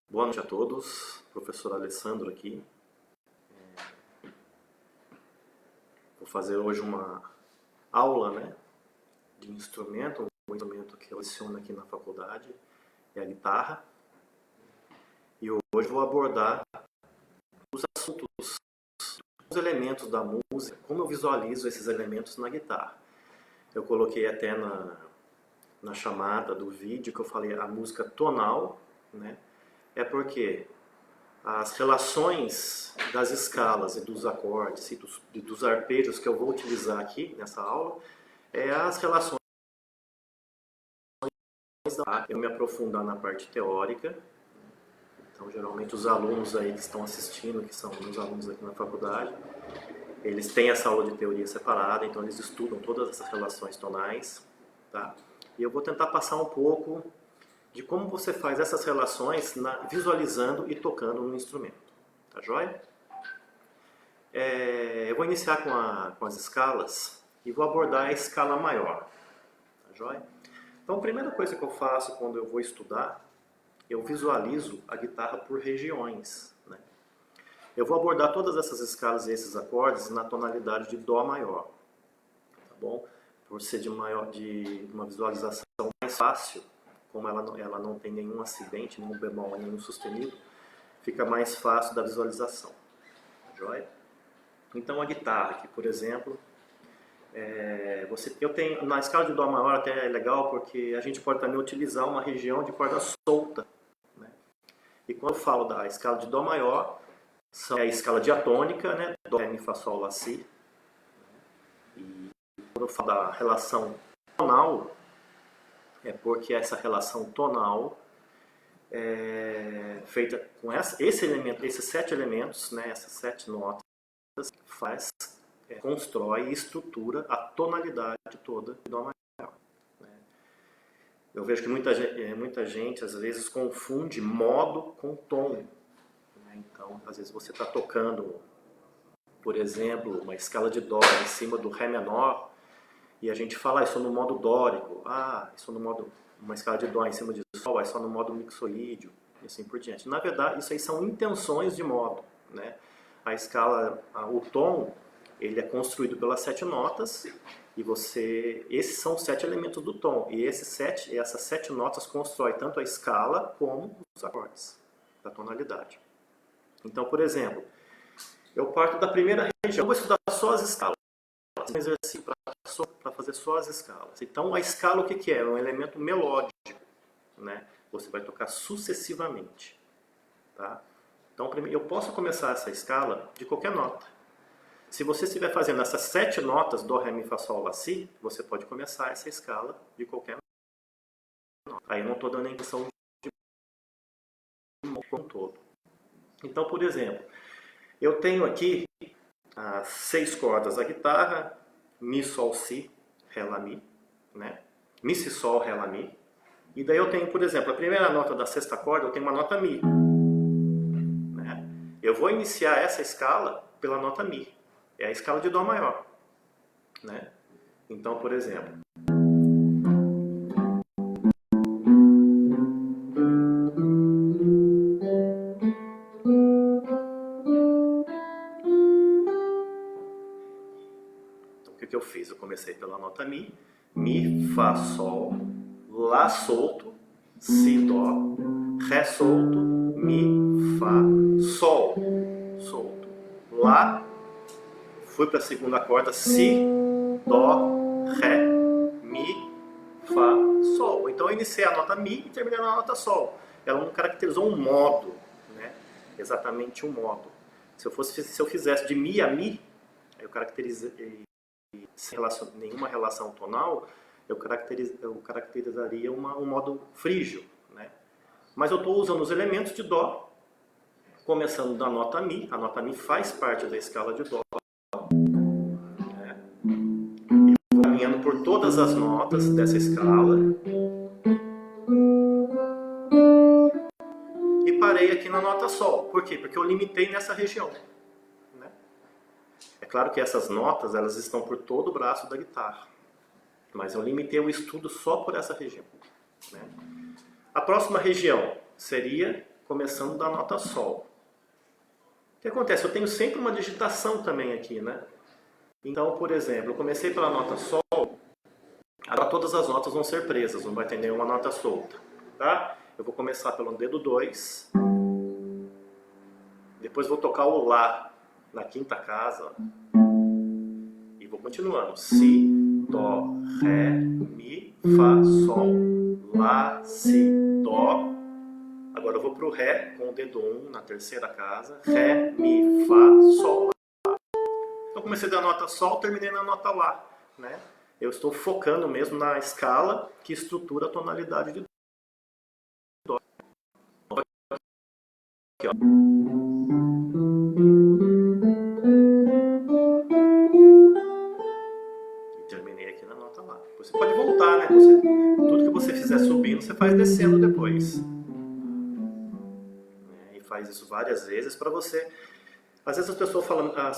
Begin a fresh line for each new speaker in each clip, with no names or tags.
Boa noite a todos, professor Alessandro aqui. Vou fazer hoje uma aula, de instrumento, um instrumento que eu leciono aqui na faculdade, é a guitarra. E hoje vou abordar os assuntos, os elementos da música, como eu visualizo esses elementos na guitarra. Eu coloquei até na chamada do vídeo que eu falei a música tonal, é porque as relações das escalas e dos acordes e dos arpejos que eu vou utilizar aqui nessa aula é as relações eu me aprofundar na parte teórica. Então, geralmente os alunos aí que estão assistindo, que são meus alunos aqui na faculdade, eles têm essa aula de teoria separada, então eles estudam todas essas relações tonais, tá? E eu vou tentar passar um pouco de como você faz essas relações visualizando e tocando no instrumento. Tá joia? Eu vou iniciar com as escalas e vou abordar a escala maior. Tá joia? Então a primeira coisa que eu faço quando eu vou estudar, eu visualizo a guitarra por regiões. Eu vou abordar todas essas escalas e esses acordes na tonalidade de Dó maior. Tá bom? Por ser de uma visualização mais fácil, como ela não tem nenhum acidente, nenhum bemol, nenhum sustenido, fica mais fácil da visualização. Joia? Então a guitarra aqui, por exemplo, eu tenho na escala de Dó maior até é legal porque a gente pode também utilizar uma região de corda solta. E quando eu falo da escala de Dó maior, é a escala diatônica, Dó, Ré, Mi, Fá, Sol, Lá, Si. E quando eu falo da relação tonal, é porque essa relação tonal é feita com esses 7 elementos, essas 7 notas, constrói e estrutura a tonalidade toda de Dó maior. Eu vejo que muita gente às vezes confunde modo com tom. Então, às vezes você está tocando, por exemplo, uma escala de Dó em cima do Ré menor, e a gente fala, isso no modo dórico, isso no modo, uma escala de Dó em cima de Sol, só no modo mixoídeo, e assim por diante. Na verdade, isso aí são intenções de modo. A escala, o tom, ele é construído pelas 7 notas, e esses são os 7 elementos do tom, e essas 7 notas constroem tanto a escala como os acordes da tonalidade. Então, por exemplo, eu parto da primeira região, eu vou estudar só as escalas, um exercício para fazer só as escalas. Então, a escala o que é? É um elemento melódico, Você vai tocar sucessivamente, tá? Então, eu posso começar essa escala de qualquer nota. Se você estiver fazendo essas 7 notas, Dó, Ré, Mi, Fá, Sol, Lá, Si, você pode começar essa escala de qualquer nota. Aí eu não estou dando a intenção de como um todo. Então, por exemplo, eu tenho aqui as 6 cordas da guitarra, Mi, Sol, Si, Ré, Lá, Mi, Mi, Si, Sol, Ré, Lá, Mi. E daí eu tenho, por exemplo, a primeira nota da 6ª corda, eu tenho uma nota Mi. Eu vou iniciar essa escala pela nota Mi. É a escala de Dó maior. Então, por exemplo, o que eu fiz? Eu comecei pela nota Mi, Mi, Fá, Sol, Lá solto, Si, Dó, Ré solto, Mi, Fá, Sol solto, Lá, fui para a 2ª corda, Si, Dó, Ré, Mi, Fá, Sol. Então eu iniciei a nota Mi e terminei na nota Sol. Ela não caracterizou um modo, exatamente um modo. Se eu fizesse de Mi a Mi, eu caracterizei sem nenhuma relação tonal, eu caracterizaria um modo frígio. Mas eu estou usando os elementos de Dó, começando da nota Mi. A nota Mi faz parte da escala de Dó. E vou caminhando por todas as notas dessa escala. E parei aqui na nota Sol. Por quê? Porque eu limitei nessa região. É claro que essas notas elas estão por todo o braço da guitarra, mas eu limitei o estudo só por essa região. A próxima região seria começando da nota Sol. O que acontece? Eu tenho sempre uma digitação também aqui, né? Então, por exemplo, eu comecei pela nota Sol, agora todas as notas vão ser presas, não vai ter nenhuma nota solta, tá? Eu vou começar pelo dedo 2, depois vou tocar o Lá na quinta casa, e vou continuando. Si, Dó, Ré, Mi, Fá, Sol, Lá, Si, Dó. Agora eu vou pro Ré com o dedo 1 na terceira casa, Ré, Mi, Fá, Sol, Lá. Então comecei da nota Sol, terminei na nota Lá, né? Eu estou focando mesmo na escala que estrutura a tonalidade de Dó. Aqui, ó. E terminei aqui na nota Lá. Você pode voltar, né? Tudo que você fizer subindo, você faz descendo depois. E faz isso várias vezes para você... Às vezes as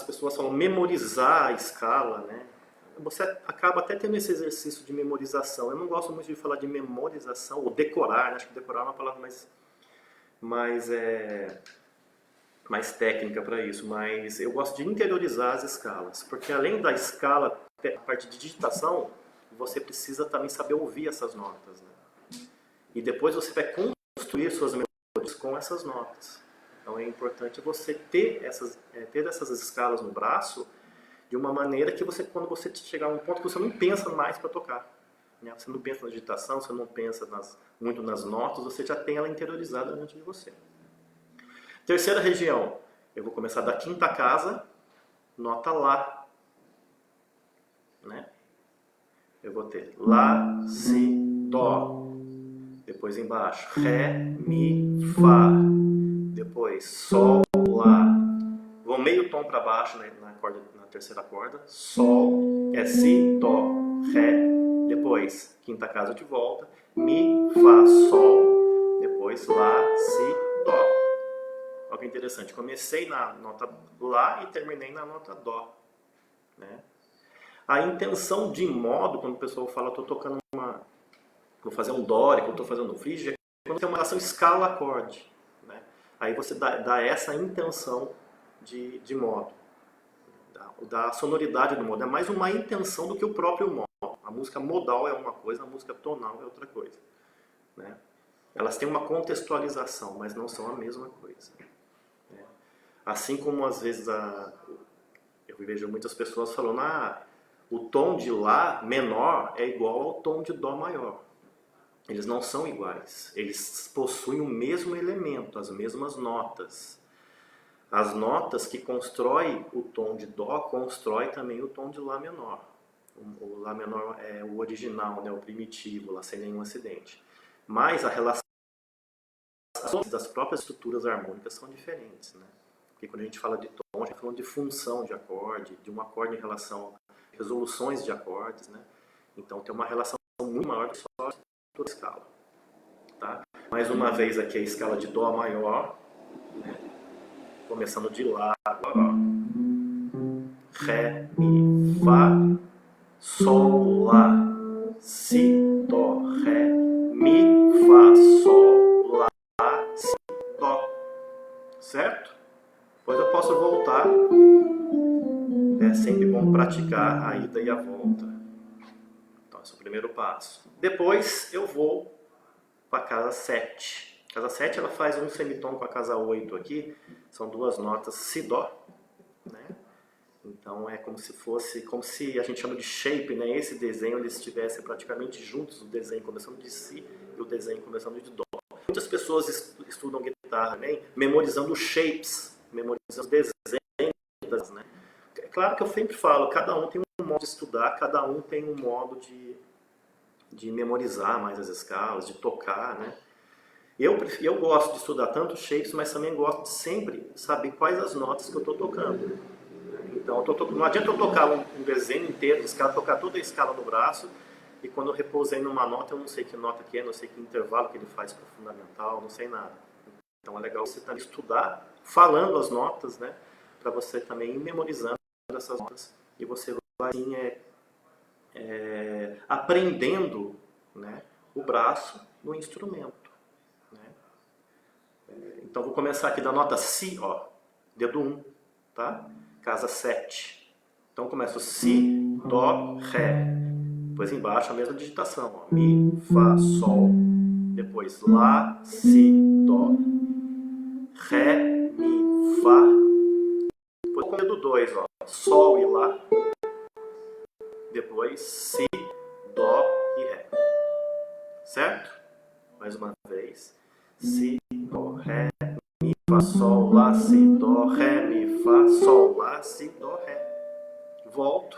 pessoas falam memorizar a escala, né? Você acaba até tendo esse exercício de memorização. Eu não gosto muito de falar de memorização, ou decorar, né? Acho que decorar é uma palavra mais técnica para isso, mas eu gosto de interiorizar as escalas, porque além da escala, a parte de digitação, você precisa também saber ouvir essas notas, né? E depois você vai construir suas melodias com essas notas. Então é importante você ter essas escalas no braço de uma maneira que você, quando você chegar a um ponto que você não pensa mais para tocar, né? Você não pensa na digitação, você não pensa muito nas notas, você já tem ela interiorizada dentro de você. Terceira região, eu vou começar da quinta casa, nota Lá, né? Eu vou ter Lá, Si, Dó, depois embaixo Ré, Mi, Fá, depois Sol, Lá, vou meio tom para baixo na terceira corda, Sol, Si, Dó, Ré, depois quinta casa de volta, Mi, Fá, Sol, depois Lá, Si, Dó. Olha que interessante, comecei na nota Lá e terminei na nota Dó, né? A intenção de modo, quando o pessoal fala, estou tocando vou fazer um dórico, estou fazendo um frígio, é quando tem uma relação escala-acorde, né? Aí você dá essa intenção de modo, da sonoridade do modo. É mais uma intenção do que o próprio modo. A música modal é uma coisa, a música tonal é outra coisa, né? Elas têm uma contextualização, mas não são a mesma coisa, né? Assim como às vezes eu vejo muitas pessoas falando, o tom de Lá menor é igual ao tom de Dó maior. Eles não são iguais, eles possuem o mesmo elemento, as mesmas notas. As notas que constroem o tom de Dó, constrói também o tom de Lá menor. O Lá menor é o original, né, o primitivo, lá sem nenhum acidente. Mas a relação das próprias estruturas harmônicas são diferentes, né? Porque quando a gente fala de tom, a gente está falando de função de acorde, de um acorde em relação a resoluções de acordes, né? Então tem uma relação muito maior que só a escala, tá? Mais uma vez aqui a escala de Dó maior, né? Começando de Lá agora, ó. Ré, Mi, Fá, Sol, Lá, Si, Dó, Ré, Mi, Fá, Sol, Lá, Si, Dó, certo? Depois eu posso voltar, é sempre bom praticar a ida e a volta. Então esse é o primeiro passo. Depois eu vou para a casa 7. A casa 7 ela faz um semitom com a casa 8 aqui, são duas notas Si, Dó, né? Então é como se a gente chama de shape, né? Esse desenho eles estivessem praticamente juntos, o desenho começando de Si e o desenho começando de Dó. Muitas pessoas estudam guitarra também, memorizando shapes, memorizando desenhos, né? É claro que eu sempre falo, cada um tem um modo de estudar, cada um tem um modo de memorizar mais as escalas, de tocar, né? Eu gosto de estudar tanto shapes, mas também gosto de sempre saber quais as notas que eu estou tocando. Então, não adianta eu tocar um desenho inteiro de escala, tocar toda a escala no braço, e quando eu repousei numa nota, eu não sei que nota que é, não sei que intervalo que ele faz para o fundamental, não sei nada. Então é legal você também estudar, falando as notas, né? Para você também ir memorizando essas notas, e você vai assim, aprendendo, né, o braço no instrumento, né? Então vou começar aqui da nota Si, ó, dedo 1, tá? Casa 7. Então começo Si, Dó, Ré. Depois embaixo a mesma digitação, ó. Mi, Fá, Sol. Depois Lá, Si, Dó. Ré, Mi, Fá. Depois com o dedo 2, ó. Sol e Lá. Depois Si, Dó e Ré. Certo? Mais uma vez. Si, Dó, Ré, Mi, Fá, Sol, Lá, Si, Dó, Ré, Mi, Fá, Sol, Lá, Si, Dó, Ré. Volto.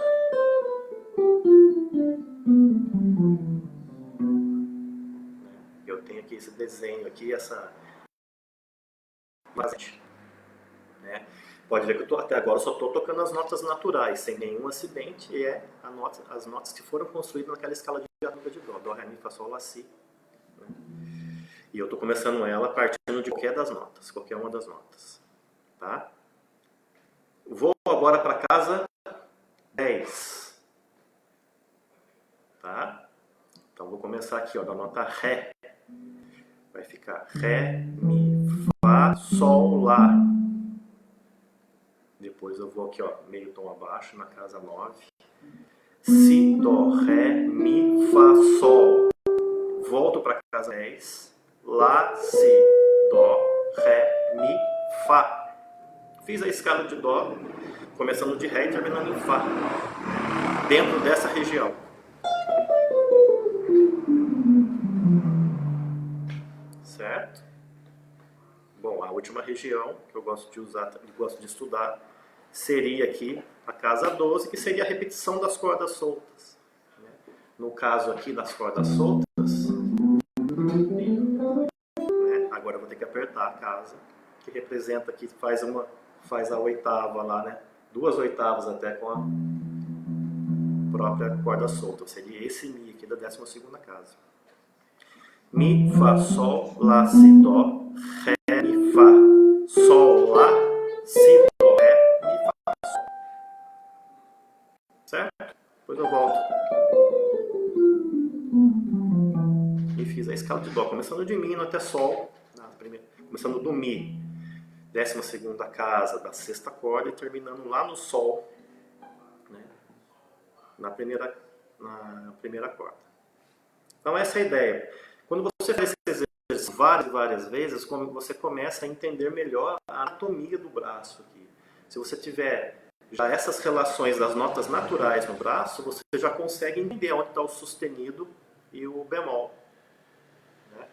Eu tenho aqui esse desenho aqui, essa... né? Pode ver que eu até agora só estou tocando as notas naturais, sem nenhum acidente, e as notas que foram construídas naquela escala de harmônica de Dó. Dó, Ré, Mi, Fá, Sol, Lá, Si. Né? E eu estou começando ela partindo de qualquer das notas, qualquer uma das notas. Tá? Vou agora para a casa 10. Tá? Então vou começar aqui, ó, da nota Ré. Vai ficar Ré, Mi, Fá, Sol, Lá. Depois eu vou aqui, ó, meio tom abaixo, na casa 9. Si, Dó, Ré, Mi, Fá, Sol. Volto para a casa 10. Lá, Si, Dó, Ré, Mi, Fá. Fiz a escala de Dó, começando de Ré e terminando em Fá. Dentro dessa região. Certo? Bom, a última região que eu gosto de usar, gosto de estudar, seria aqui a casa 12, que seria a repetição das cordas soltas. No caso aqui das cordas soltas, né, agora eu vou ter que apertar a casa, que representa aqui, faz a oitava lá, né? 2 oitavas até com a própria corda solta. Seria esse Mi aqui da 12ª casa. Mi, Fá, Sol, Lá, Si, Dó, Ré, Mi, Fá, Sol, Lá, Si, Dó, Ré, Mi, Fá, Sol. Certo? Depois eu volto. E fiz a escala de Dó, começando de Mi até Sol, começando do Mi, 12ª casa da 6ª corda e terminando lá no Sol, né, na primeira corda. Então essa é a ideia. Quando você faz esse exercício várias vezes, você começa a entender melhor a anatomia do braço aqui. Se você tiver já essas relações das notas naturais no braço, você já consegue entender onde está o sustenido e o bemol. Né?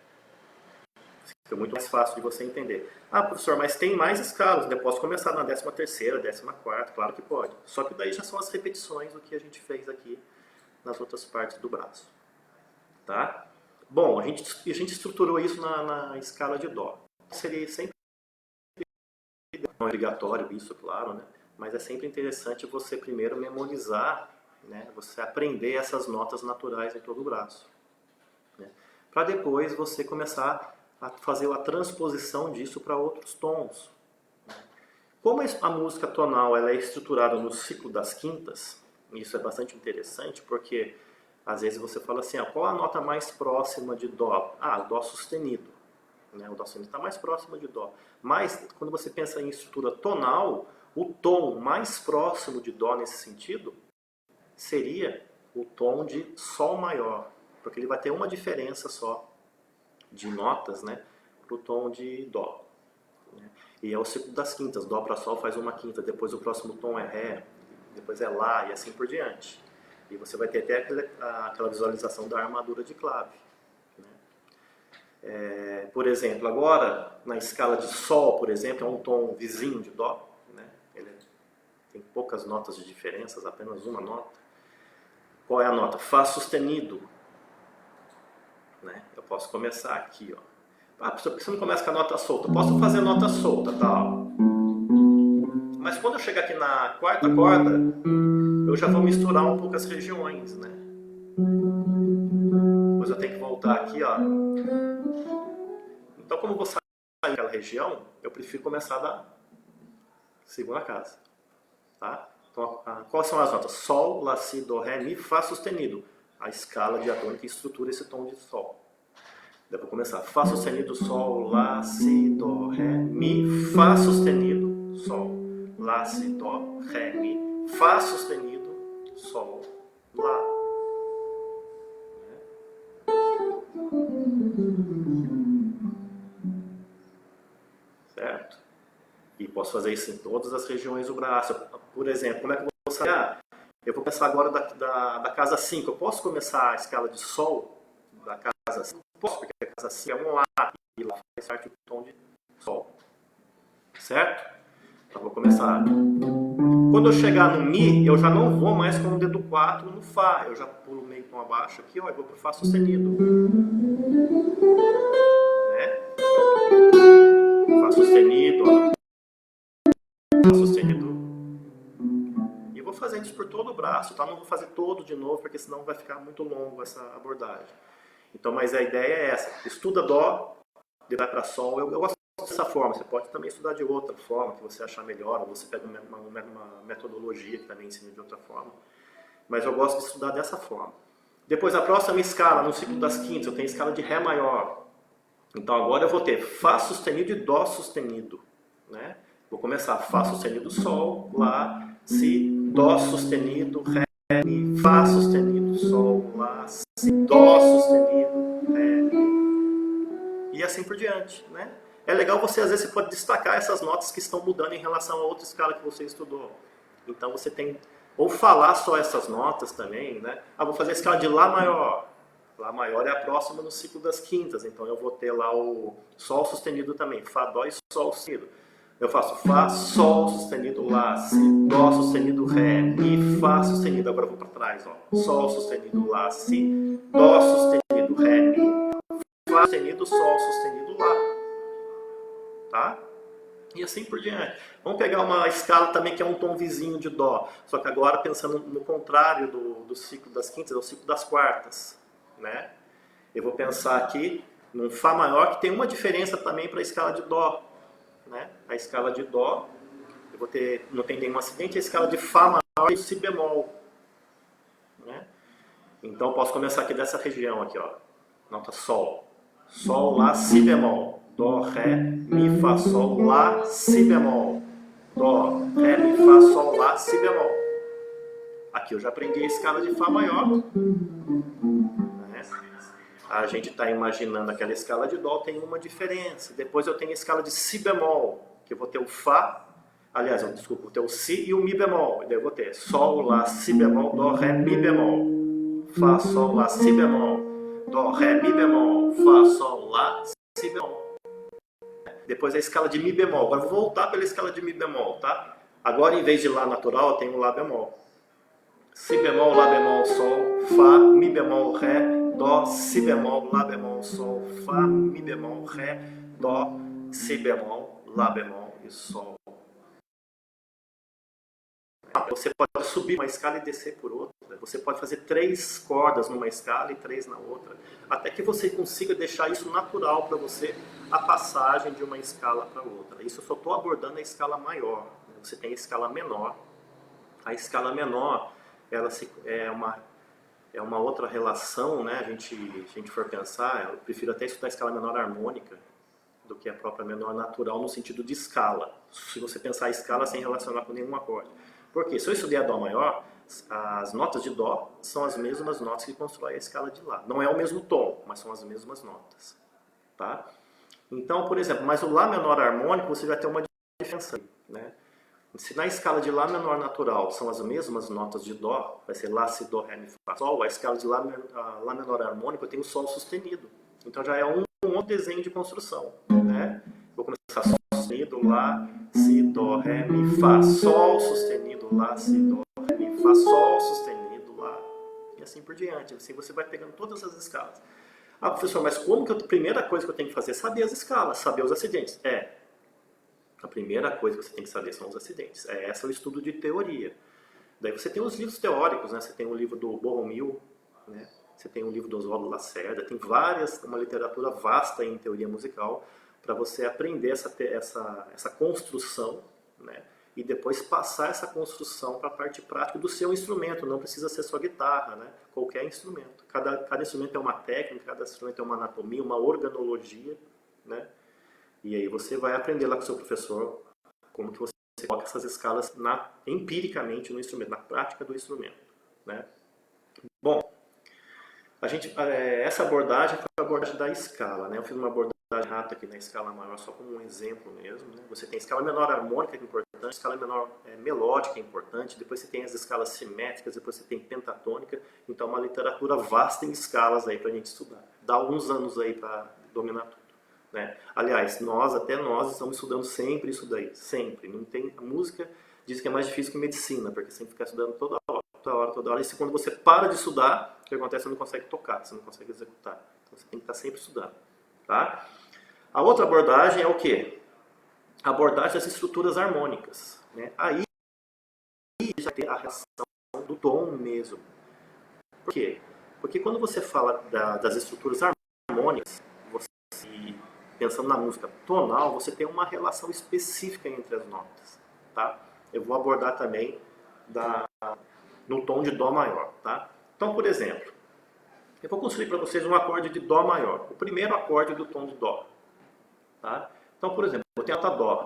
Fica muito mais fácil de você entender. Ah, professor, mas tem mais escalas, eu posso começar na 13ª, 14ª, claro que pode. Só que daí já são as repetições do que a gente fez aqui nas outras partes do braço. Tá? Bom, a gente estruturou isso na escala de Dó. Seria sempre não é obrigatório isso, claro, né? Mas é sempre interessante você primeiro memorizar, né? Você aprender essas notas naturais em todo o braço. Né? Para depois você começar a fazer a transposição disso para outros tons. Né? Como a música tonal ela é estruturada no ciclo das quintas, isso é bastante interessante porque às vezes você fala assim, qual a nota mais próxima de Dó? Ah, Dó sustenido. Né? O Dó sustenido está mais próximo de Dó. Mas, quando você pensa em estrutura tonal, o tom mais próximo de Dó nesse sentido seria o tom de Sol maior. Porque ele vai ter uma diferença só de notas, né, para o tom de Dó. Né? E é o ciclo das quintas. Dó para Sol faz uma quinta, depois o próximo tom é Ré, depois é Lá e assim por diante. E você vai ter até aquela visualização da armadura de clave. Né? Por exemplo, agora, na escala de Sol, por exemplo, é um tom vizinho de Dó. Né? Ele tem poucas notas de diferenças, apenas uma nota. Qual é a nota? Fá sustenido. Né? Eu posso começar aqui. Ó. Ah, professor, por que você não começa com a nota solta? Eu posso fazer nota solta, tal. Mas quando eu chegar aqui na 4ª corda, eu já vou misturar um pouco as regiões, né? Depois eu tenho que voltar aqui, ó. Então, como eu vou sair daquela região, eu prefiro começar da 2ª casa, tá? Então, quais são as notas? Sol, Lá, Si, Dó, Ré, Mi, Fá sustenido. A escala diatônica estrutura esse tom de Sol. Daí eu vou começar. Fá sustenido, Sol, Lá, Si, Dó, Ré, Fá sustenido, Sol, Lá, Si, Dó, Ré, Mi, Fá sustenido, Sol, Lá. Certo? E posso fazer isso em todas as regiões do braço. Por exemplo, como é que eu vou saber? Eu vou começar agora da casa 5. Eu posso começar a escala de Sol da casa 5? Posso, porque a casa 5 é um Lá. E Lá faz parte do tom de Sol. Certo? Então vou começar. Quando eu chegar no Mi, eu já não vou mais com o dedo 4 no Fá. Eu já pulo meio tom abaixo aqui, ó, e vou pro Fá sustenido. Né? Fá sustenido, ó. Fá sustenido. E vou fazendo isso por todo o braço, tá? Não vou fazer todo de novo, porque senão vai ficar muito longo essa abordagem. Então, mas a ideia é essa. Estuda Dó, vai para Sol. Eu gosto dessa forma. Você pode também estudar de outra forma, que você achar melhor, ou você pega uma metodologia que também ensina de outra forma. Mas eu gosto de estudar dessa forma. Depois, a próxima escala, no ciclo das quintas, eu tenho escala de Ré maior. Então, agora eu vou ter Fá sustenido e Dó sustenido. Né? Vou começar Fá sustenido, Sol, Lá, Si, Dó sustenido, Ré, Mi, Fá sustenido, Sol, Lá, Si, Dó sustenido, Ré, Mi. E assim por diante, né? É legal você, às vezes, você pode destacar essas notas que estão mudando em relação a outra escala que você estudou. Então você tem, ou falar só essas notas também, né? Ah, vou fazer a escala de Lá maior. Lá maior é a próxima no ciclo das quintas, então eu vou ter lá o Sol sustenido também, Fá, Dó e Sol sustenido. Eu faço Fá, Sol sustenido, Lá, Si, Dó sustenido, Ré, Mi, Fá sustenido, agora eu vou para trás, ó. Sol sustenido, Lá, Si, Dó sustenido, Ré, Mi, Fá sustenido, Sol sustenido, Lá. Tá? E assim por diante. Vamos pegar uma escala também que é um tom vizinho de Dó, só que agora pensando no contrário do ciclo das quintas, é o ciclo das quartas. Né? Eu vou pensar aqui num Fá maior que tem uma diferença também para a escala de Dó. Né? A escala de Dó, eu vou ter, não tem nenhum acidente, a escala de Fá maior e Si bemol. Né? Então posso começar aqui dessa região aqui, ó. Nota Sol. Sol, Lá, Si bemol. Dó, Ré, Mi, Fá, Sol, Lá, Si bemol. Dó, Ré, Mi, Fá, Sol, Lá, Si bemol. Aqui eu já aprendi a escala de Fá maior. Né? A gente está imaginando aquela escala de Dó, tem uma diferença. Depois eu tenho a escala de Si bemol, que eu vou ter o Fá, aliás, desculpa, vou ter o Si e o Mi bemol. Daí eu vou ter Sol, Lá, Si bemol, Dó, Ré, Mi bemol. Fá, Sol, Lá, Si bemol. Dó, Ré, Mi bemol. Fá, Sol, Lá, Si bemol. Depois a escala de Mi bemol. Agora eu vou voltar pela escala de Mi bemol, tá? Agora em vez de Lá natural, eu tenho o Lá bemol. Si bemol, Lá bemol, Sol, Fá, Mi bemol, Ré, Dó, Si bemol, Lá bemol, Sol, Fá, Mi bemol, Ré, Dó, Si bemol, Lá bemol e Sol. Você pode subir uma escala e descer por outra. Você pode fazer 3 cordas numa escala e 3 na outra. Até que você consiga deixar isso natural para você, a passagem de uma escala para outra. Isso eu só estou abordando a escala maior. Você tem a escala menor. A escala menor, ela é uma outra relação, né? A gente for pensar, eu prefiro até estudar a escala menor harmônica do que a própria menor natural no sentido de escala. Se você pensar a escala sem relacionar com nenhum acorde. Porque se eu estudei a Dó maior, as notas de Dó são as mesmas notas que constroem a escala de Lá. Não é o mesmo tom, mas são as mesmas notas. Tá? Então, por exemplo, mas o Lá menor harmônico você vai ter uma diferença. Né? Se na escala de Lá menor natural são as mesmas notas de Dó, vai ser Lá, Si, Dó, Ré, Mi, Fá, Sol, a escala de Lá menor harmônico eu tenho o Sol sustenido. Então já é um outro desenho de construção. Né? Vou começar Sol sustenido, Lá, Si, Dó, Ré, Mi, Fá, Sol sustenido, Lá, Si, Dó, Ré, Mi, Fá, Sol sustenido, Lá. E assim por diante. Assim você vai pegando todas as escalas. Ah, professor, mas como que a primeira coisa que eu tenho que fazer é saber as escalas, saber os acidentes? A primeira coisa que você tem que saber são os acidentes. Esse é o estudo de teoria. Daí você tem os livros teóricos, né? Você tem o livro do Borromil, né? Você tem o livro do Oswaldo Lacerda, tem uma literatura vasta em teoria musical para você aprender essa construção, né? E depois passar essa construção para a parte prática do seu instrumento. Não precisa ser só guitarra, né? Qualquer instrumento. Cada instrumento é uma técnica, cada instrumento é uma anatomia, uma organologia, né? E aí você vai aprender lá com o seu professor como que você coloca essas escalas empiricamente no instrumento, na prática do instrumento, né? Bom, essa abordagem foi a abordagem da escala, né? Eu fiz uma abordagem rápida aqui na escala maior, só como um exemplo mesmo, né? Você tem escala menor harmônica, que é importante, escala menor melódica, é importante, depois você tem as escalas simétricas, depois você tem pentatônica, então é uma literatura vasta em escalas aí pra gente estudar. Dá alguns anos aí para dominar tudo, né? Aliás, até nós estamos estudando sempre isso daí, sempre. Não tem, a música diz que é mais difícil que medicina, porque você tem que ficar estudando toda hora. E quando você para de estudar, o que acontece? Você não consegue tocar, você não consegue executar. Então você tem que estar sempre estudando, tá? A outra abordagem é o quê? A abordagem das estruturas harmônicas, né? Aí já tem a relação do tom mesmo. Por quê? Porque quando você fala das estruturas harmônicas, pensando na música tonal, você tem uma relação específica entre as notas, tá? Eu vou abordar também no tom de Dó maior, tá? Então, por exemplo, eu vou construir para vocês um acorde de Dó maior, o primeiro acorde do tom de Dó, tá? Então, por exemplo, eu tenho a nota Dó,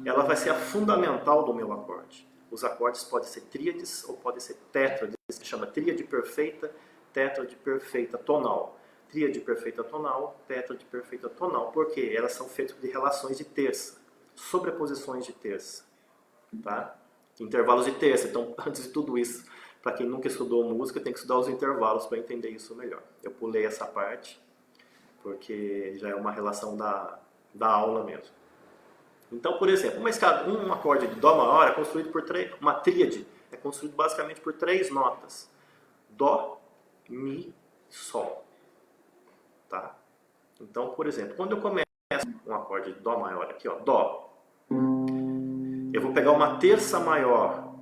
ela vai ser a fundamental do meu acorde. Os acordes podem ser tríades ou podem ser tétrades, se chama tríade perfeita, tétrade perfeita tonal. Tríade perfeita tonal, tétrade perfeita tonal, porque elas são feitas de relações de terça, sobreposições de terça, tá? Intervalos de terça. Então, antes de tudo isso, para quem nunca estudou música, tem que estudar os intervalos para entender isso melhor. Eu pulei essa parte, porque já é uma relação da aula mesmo. Então, por exemplo, um acorde de Dó maior é construído por uma tríade, é construído basicamente por 3 notas. Dó, Mi, Sol. Tá? Então, por exemplo, quando eu começo um acorde de Dó maior aqui, ó, Dó, eu vou pegar uma terça maior,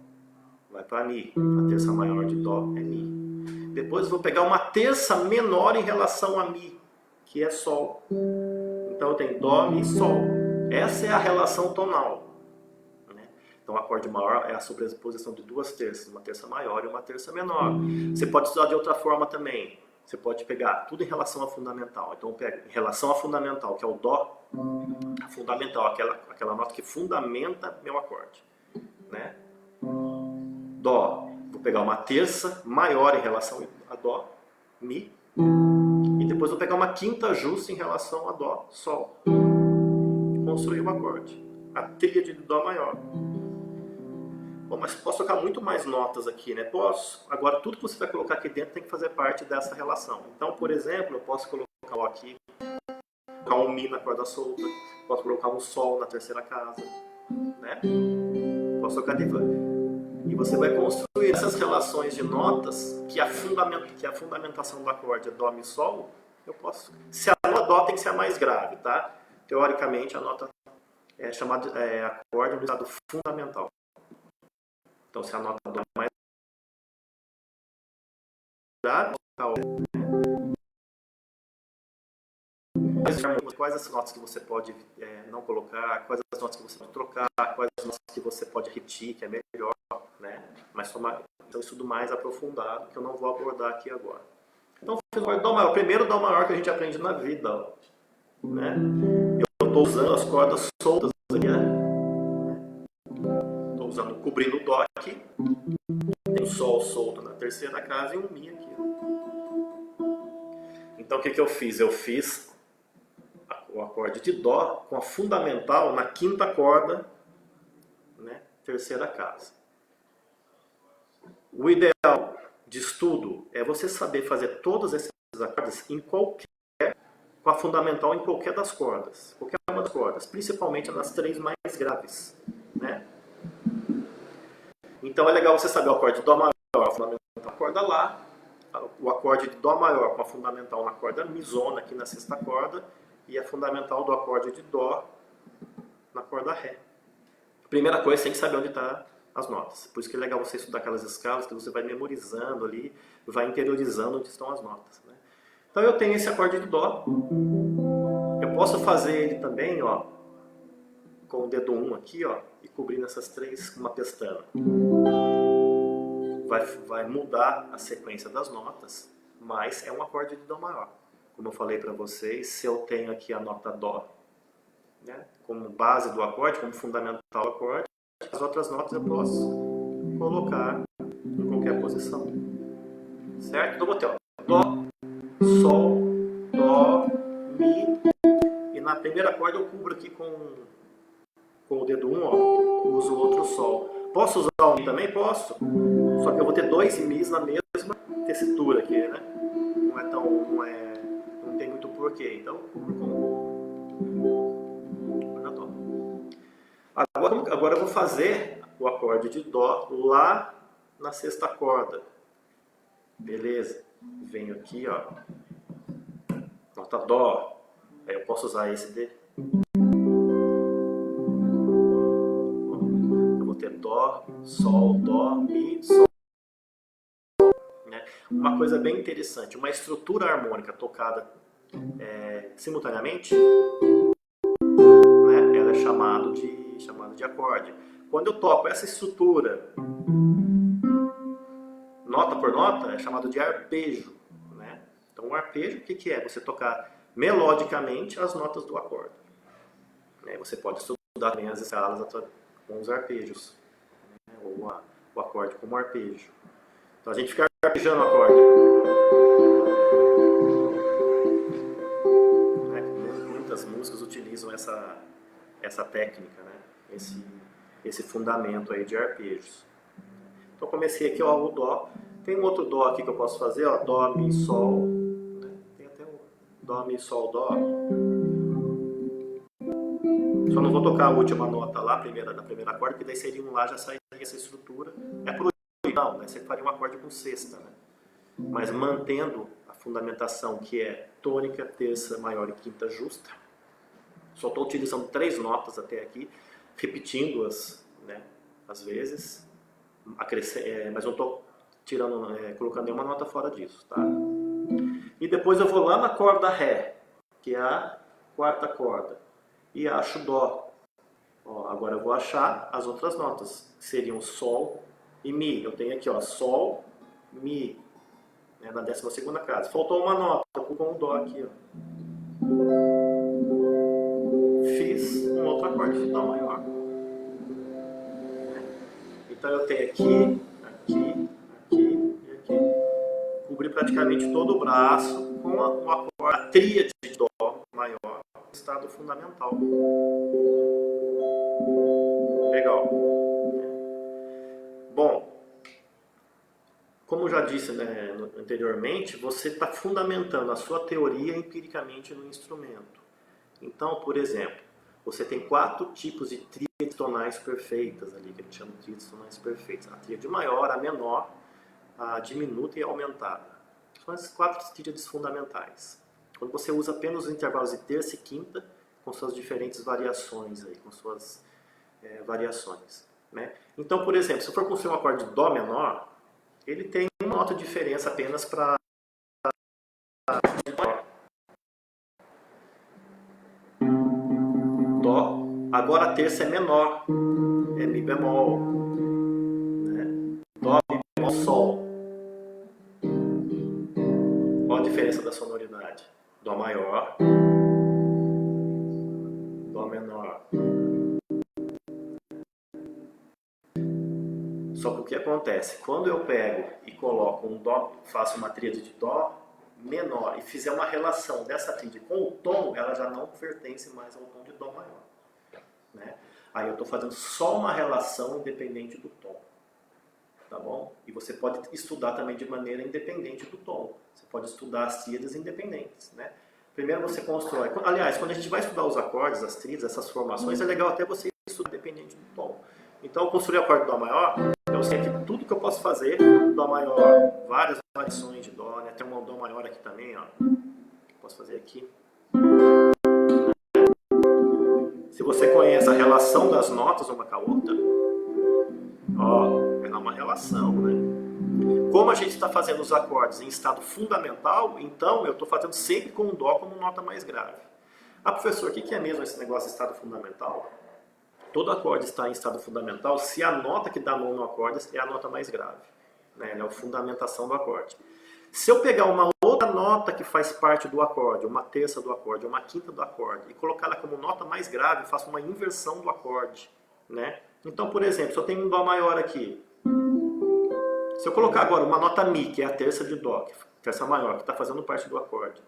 vai para Mi, a terça maior de Dó é Mi. Depois eu vou pegar uma terça menor em relação a Mi, que é Sol. Então eu tenho Dó, Mi, Sol. Essa é a relação tonal. Né? Então o acorde maior é a sobreposição de 2 terças, uma terça maior e uma terça menor. Você pode estudar de outra forma também. Você pode pegar tudo em relação a fundamental. Então eu pego em relação a fundamental, que é o Dó, a fundamental, aquela nota que fundamenta meu acorde. Né? Dó, vou pegar uma terça maior em relação a Dó, Mi, e depois vou pegar uma quinta justa em relação a Dó, Sol. E construir o acorde. A tríade do Dó maior. Bom, mas posso tocar muito mais notas aqui, né? Posso. Agora, tudo que você vai colocar aqui dentro tem que fazer parte dessa relação. Então, por exemplo, eu posso colocar o aqui, colocar um Mi na corda solta, posso colocar um Sol na terceira casa, né? Posso tocar de E você vai construir essas relações de notas que a fundamentação do acorde é Dó, Mi, Sol. Eu posso. Se a nota Dó tem que ser a mais grave, tá? Teoricamente, a nota é chamada acorde no estado fundamental. Então, se a nota Dó é mais grave, quais as notas que você pode não colocar, quais as notas que você pode trocar, quais as notas que você pode repetir, que é melhor, né? Mas então estudo mais aprofundado, que eu não vou abordar aqui agora. Então, o Dó maior, o primeiro Dó maior que a gente aprende na vida, ó, né? Eu estou usando as cordas soltas aqui, né? Estou cobrindo o Dó aqui, tem o Sol solto na terceira casa e um Mi aqui. Então, o que eu fiz? Eu fiz o acorde de Dó com a fundamental na quinta corda, né, terceira casa. O ideal de estudo é você saber fazer todos esses acordes com a fundamental em qualquer das cordas, qualquer uma das cordas, principalmente nas 3 mais graves, né? Então é legal você saber o acorde de Dó maior, a fundamental na corda Lá, o acorde de Dó maior com a fundamental na corda Mizona aqui na sexta corda, e a fundamental do acorde de Dó na corda Ré. Primeira coisa, você tem que saber onde estão as notas. Por isso que é legal você estudar aquelas escalas que você vai memorizando ali, vai interiorizando onde estão as notas. Né? Então eu tenho esse acorde de Dó. Eu posso fazer ele também, ó, com o dedo 1 aqui, ó, e cobrindo essas 3 com uma pestana. Vai mudar a sequência das notas, mas é um acorde de Dó maior. Como eu falei para vocês, se eu tenho aqui a nota Dó, né, como base do acorde, como fundamental do acorde. As outras notas eu posso colocar em qualquer posição. Certo? Então vou ter, ó, Dó, Sol, Dó, Mi. E na primeira corda eu cubro aqui com o dedo 1, ó, uso o outro Sol. Posso usar o Mi também? Posso. Só que eu vou ter dois Mis na mesma tessitura aqui, né? Não tem muito porquê. Então eu cubro com Dó. Agora eu vou fazer o acorde de Dó lá na sexta corda. Beleza? Venho aqui, ó. Nota Dó. Aí eu posso usar esse D. Eu vou ter Dó, Sol, Dó, Mi, Sol. Né? Uma coisa bem interessante, uma estrutura harmônica tocada simultaneamente, né? Ela é chamada de acorde. Quando eu toco essa estrutura nota por nota, é chamado de arpejo. Né? Então, o arpejo, o que é? Você tocar melodicamente as notas do acorde. Você pode estudar também as escalas com os arpejos, né? Ou o acorde como arpejo. Então, a gente fica arpejando o acorde. Né? Muitas músicas utilizam essa técnica, né? Esse fundamento aí de arpejos. Então, comecei aqui, ó, o Dó. Tem um outro Dó aqui que eu posso fazer, ó, Dó, Mi, Sol. Né? Tem até o Dó, Mi, Sol, Dó. Só não vou tocar a última nota lá, na primeira acorde, porque daí seria um lá, já sairia essa estrutura. É por não, né? Você faria um acorde com sexta, né? Mas mantendo a fundamentação que é tônica, terça, maior e quinta justa. Só estou utilizando 3 notas até aqui, repetindo-as, né? Às vezes. Mas não estou colocando nenhuma nota fora disso, tá? E depois eu vou lá na corda Ré, que é a quarta corda, e acho Dó. Ó, agora eu vou achar as outras notas, que seriam Sol e Mi. Eu tenho aqui, ó, Sol, Mi, né, na 12ª casa. Faltou uma nota, eu vou com o Dó aqui, ó. Fiz um outro acorde de Dó maior. Então eu tenho aqui, aqui, aqui e aqui. Cobri praticamente todo o braço com a tríade de Dó maior, estado fundamental. Legal. Bom, como já disse, né, anteriormente, você está fundamentando a sua teoria empiricamente no instrumento. Então, por exemplo, você tem 4 tipos de tríades tonais perfeitas ali, que a gente chama de tríades tonais perfeitas. A tríade maior, a menor, a diminuta e a aumentada. São essas 4 tríades fundamentais. Quando você usa apenas os intervalos de terça e quinta, com suas diferentes variações aí, com suas variações. Né? Então, por exemplo, se for construir um acorde de Dó menor, ele tem uma nota de diferença apenas para Dó. Agora a terça é menor, é Mi bemol, né? Dó, Mi bemol, Sol. Qual a diferença da sonoridade? Dó maior, Dó menor. Só que o que acontece? Quando eu pego e coloco um Dó, faço uma tríade de Dó menor e fizer uma relação dessa tríade com o tom, ela já não pertence mais ao tom de Dó maior. Né? Aí eu estou fazendo só uma relação independente do tom. Tá bom? E você pode estudar também de maneira independente do tom. Você pode estudar as tríades independentes. Né? Primeiro você constrói. Aliás, quando a gente vai estudar os acordes, as tríades, essas formações, é legal até você estudar independente do tom. Então, construir o acorde de Dó maior, eu sei que tudo que eu posso fazer, Dó maior, várias variações de Dó, né? Tem um Dó maior aqui também, ó. Posso fazer aqui. Se você conhece a relação das notas uma com a outra, ó, é uma relação, né? Como a gente está fazendo os acordes em estado fundamental, então eu estou fazendo sempre com o Dó como nota mais grave. Ah, professor, o que é mesmo esse negócio de estado fundamental? Todo acorde está em estado fundamental se a nota que dá nome no acorde é a nota mais grave. Né? É a fundamentação do acorde. Se eu pegar uma outra nota que faz parte do acorde, uma terça do acorde, uma quinta do acorde, e colocar ela como nota mais grave, eu faço uma inversão do acorde, né? Então, por exemplo, se eu tenho um Dó maior aqui, se eu colocar agora uma nota Mi, que é a terça de Dó, terça maior, que está fazendo parte do acorde,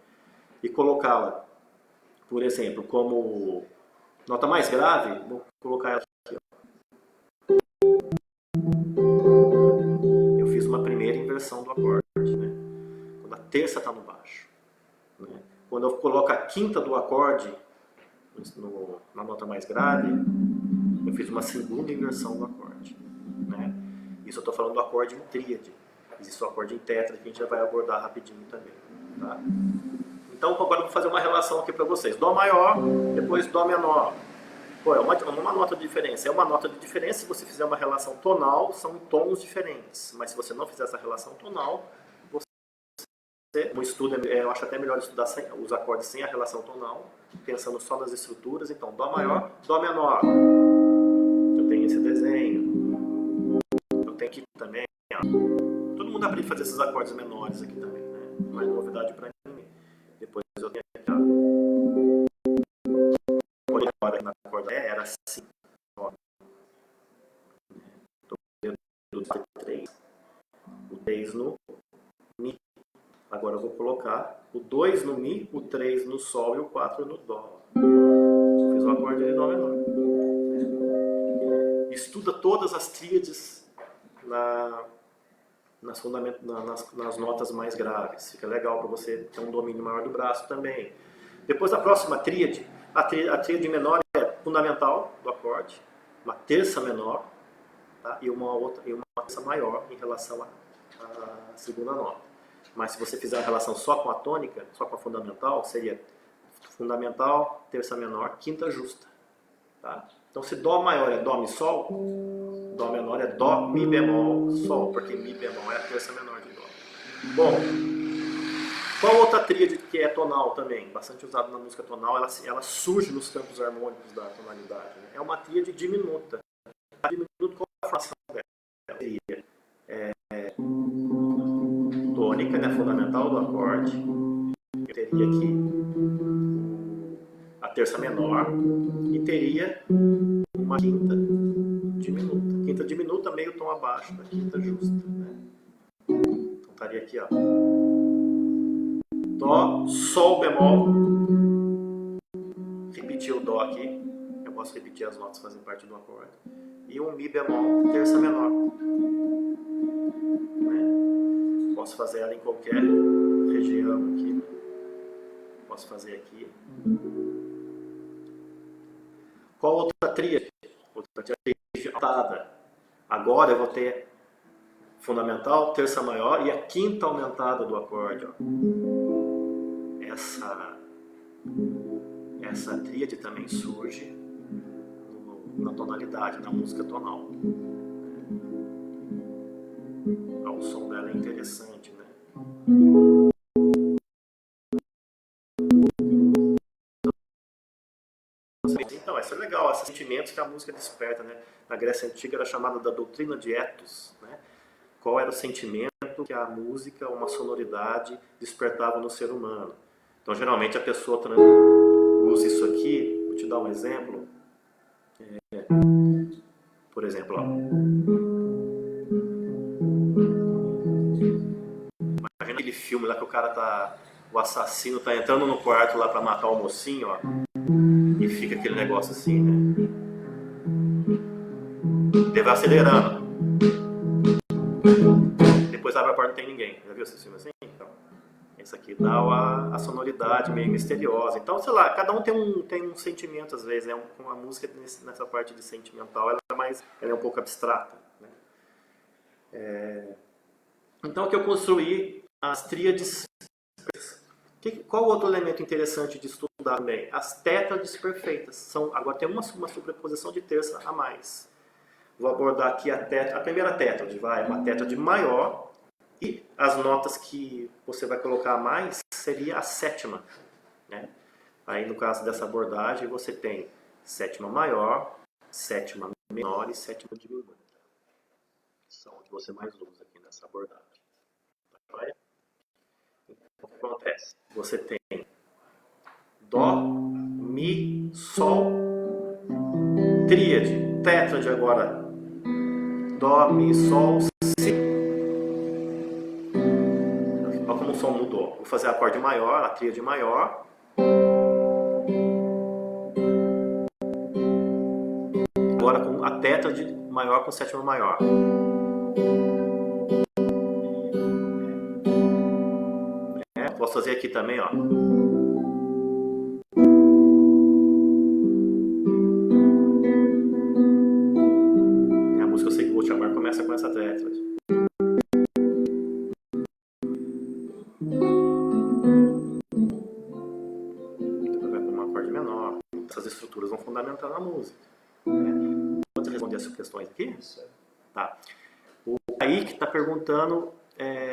e colocá-la, por exemplo, como nota mais grave, vou colocar ela aqui. Eu fiz uma primeira inversão do acorde, né? Quando a terça está no baixo. Né? Quando eu coloco a quinta do acorde na nota mais grave, eu fiz uma segunda inversão do acorde. Né? Isso eu estou falando do acorde em tríade. Existe o acorde em tétrade que a gente já vai abordar rapidinho também. Tá? Então agora eu vou fazer uma relação aqui para vocês. Dó maior, depois Dó menor. Pô, é uma nota de diferença. É uma nota de diferença se você fizer uma relação tonal, são tons diferentes. Mas se você não fizer essa relação tonal, um estudo, eu acho até melhor estudar os acordes sem a relação tonal, pensando só nas estruturas. Então, Dó maior, Dó menor. Eu tenho esse desenho. Eu tenho aqui também. Ó. Todo mundo aprende a fazer esses acordes menores aqui também, né? Não é novidade para mim. Depois eu tenho aqui, ó. Na corda era assim. Ó. Do 3. O 3 no Mi. Agora eu vou colocar o 2 no Mi, o 3 no Sol e o 4 no Dó. Fiz o acorde de Dó menor. Estuda todas as tríades nas notas mais graves. Fica legal para você ter um domínio maior do braço também. Depois a próxima tríade, a tríade menor é fundamental do acorde, uma terça menor, tá? e uma terça maior em relação à segunda nota. Mas se você fizer a relação só com a tônica, só com a fundamental, seria fundamental, terça menor, quinta justa. Tá? Então se Dó maior é Dó, Mi, Sol, Dó menor é Dó, Mi bemol, Sol, porque Mi bemol é a terça menor de Dó. Bom, qual outra tríade que é tonal também, bastante usada na música tonal, ela surge nos campos harmônicos da tonalidade. Né? É uma tríade diminuta. A diminuta, qual é a formação dela? Seria tônica, né, fundamental do acorde. Eu teria aqui a terça menor e teria uma quinta diminuta. Quinta diminuta, meio tom abaixo da quinta justa. Né? Então estaria aqui, ó. Dó, Sol bemol. Repetir o Dó aqui. Eu posso repetir as notas que fazem parte do acorde. E um Mi bemol, terça menor. Né? Posso fazer ela em qualquer região aqui. Posso fazer aqui. Qual outra tríade? Outra tríade aumentada. Agora eu vou ter fundamental, terça maior e a quinta aumentada do acorde. Ó. Essa tríade também surge na tonalidade, na música tonal. O som dela é interessante, né? Então, isso é legal, esses sentimentos que a música desperta, né? Na Grécia Antiga era chamada da doutrina de ethos, né? Qual era o sentimento que a música, uma sonoridade, despertava no ser humano. Então, geralmente, a pessoa usa isso aqui, vou te dar um exemplo. Por exemplo, ó. Imagina aquele filme lá que o assassino tá entrando no quarto lá para matar o mocinho, ó. E fica aquele negócio assim, né? Ele vai acelerando. Depois abre a porta e não tem ninguém. Já viu esse filme assim? Então, esse aqui dá a sonoridade meio misteriosa. Então, sei lá, cada um tem um sentimento às vezes. Né? A música nessa parte de sentimental, ela é um pouco abstrata. Né? Então, aqui eu construí as tríades. Qual outro elemento interessante de estudar também? As tétrades perfeitas. Agora tem uma sobreposição de terça a mais. Vou abordar aqui a primeira tétrade, uma tétrade maior, e as notas que você vai colocar a mais seria a sétima. Né? Aí no caso dessa abordagem você tem sétima maior, sétima menor e sétima diminuta. São o que você mais usa aqui nessa abordagem. o que acontece? Você tem Dó, Mi, Sol, tríade, tétrade agora. Dó, Mi, Sol, Si. Olha como o som mudou. Vou fazer acorde maior, a tríade maior. Agora com a tétrade maior com sétima maior. Posso fazer aqui também, ó. A música eu sei que vou te amar começa com essa tétrade. Depois vai para um acorde menor. Essas estruturas vão fundamentar na música. Pode responder essas questões aqui? Tá. O Kaique está perguntando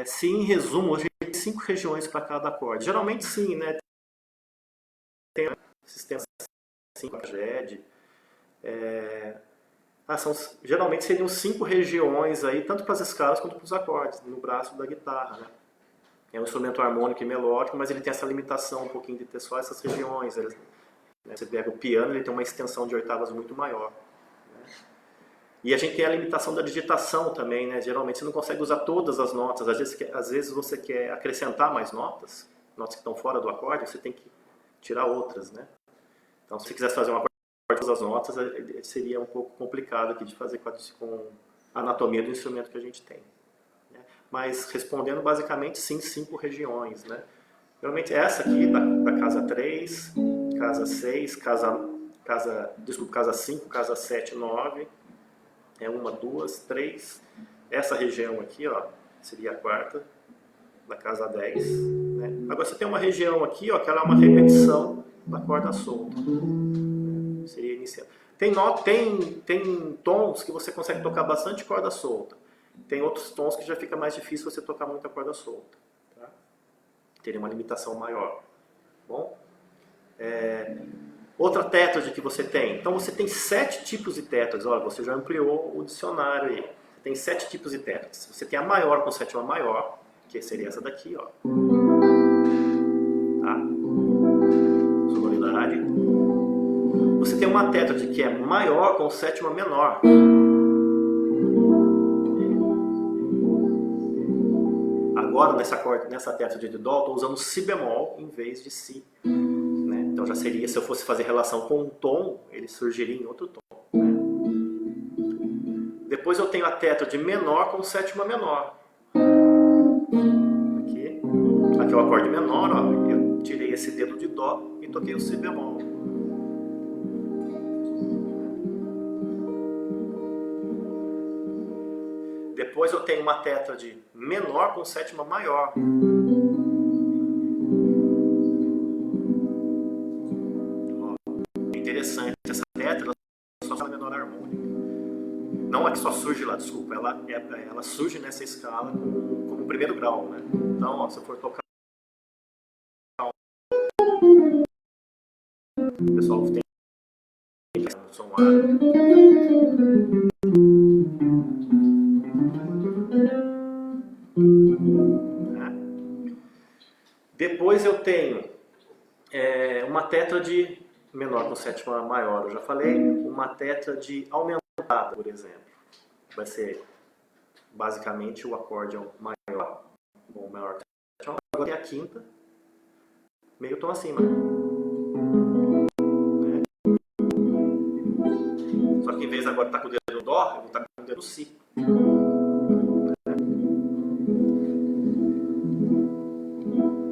se, em resumo, hoje tem 5 regiões para cada acorde. Geralmente sim, né? Tem sistema 5 GED. Geralmente seriam 5 regiões aí, tanto para as escalas quanto para os acordes, no braço da guitarra, né? É um instrumento harmônico e melódico, mas ele tem essa limitação um pouquinho de ter só essas regiões. Você pega o piano, ele tem uma extensão de oitavas muito maior. E a gente tem a limitação da digitação também, né? Geralmente você não consegue usar todas as notas. Às vezes você quer acrescentar mais notas que estão fora do acorde, você tem que tirar outras, né? Então, se você quisesse fazer um acorde com todas as notas, seria um pouco complicado aqui de fazer com a anatomia do instrumento que a gente tem. Né? Mas respondendo basicamente, sim, 5 regiões, né? Geralmente essa aqui, da casa 3, casa 6, casa 5, casa 7, 9... 1, 2, 3. Essa região aqui, ó, seria a quarta, da casa 10. Né? Agora você tem uma região aqui, ó, que ela é uma repetição da corda solta. Seria inicial. Tem tons que você consegue tocar bastante corda solta. Tem outros tons que já fica mais difícil você tocar muita corda solta. Tá? Teria uma limitação maior. Bom? Outra tétrade que você tem. Então você tem 7 tipos de tétrades. Olha, você já ampliou o dicionário aí. Tem 7 tipos de tétrades. Você tem a maior com sétima maior, que seria essa daqui, ó. Tá? Sonoridade. Você tem uma tétrade que é maior com sétima menor. Agora, nessa tétrade de Dó, estou usando Si bemol em vez de Si. Então já seria, se eu fosse fazer relação com um tom, ele surgiria em outro tom. Né? Depois eu tenho a tétrade menor com sétima menor. Aqui é o acorde menor, ó. Eu tirei esse dedo de Dó e toquei o Si bemol. Depois eu tenho uma tétrade menor com sétima maior. Interessante, essa tétrade só fala menor harmônica. Não é que só surge lá, desculpa, ela surge nessa escala como primeiro grau, né? Então, ó, se eu for tocar, o pessoal tem um som árabe. Né? Depois eu tenho uma tétrade menor com sétima maior, eu já falei, uma tétrade aumentada, por exemplo. Vai ser basicamente o acorde maior, ou maior sétima, agora tem a quinta, meio tom acima. Né? Só que em vez de agora estar com o dedo no Dó, eu vou estar com o dedo no Si.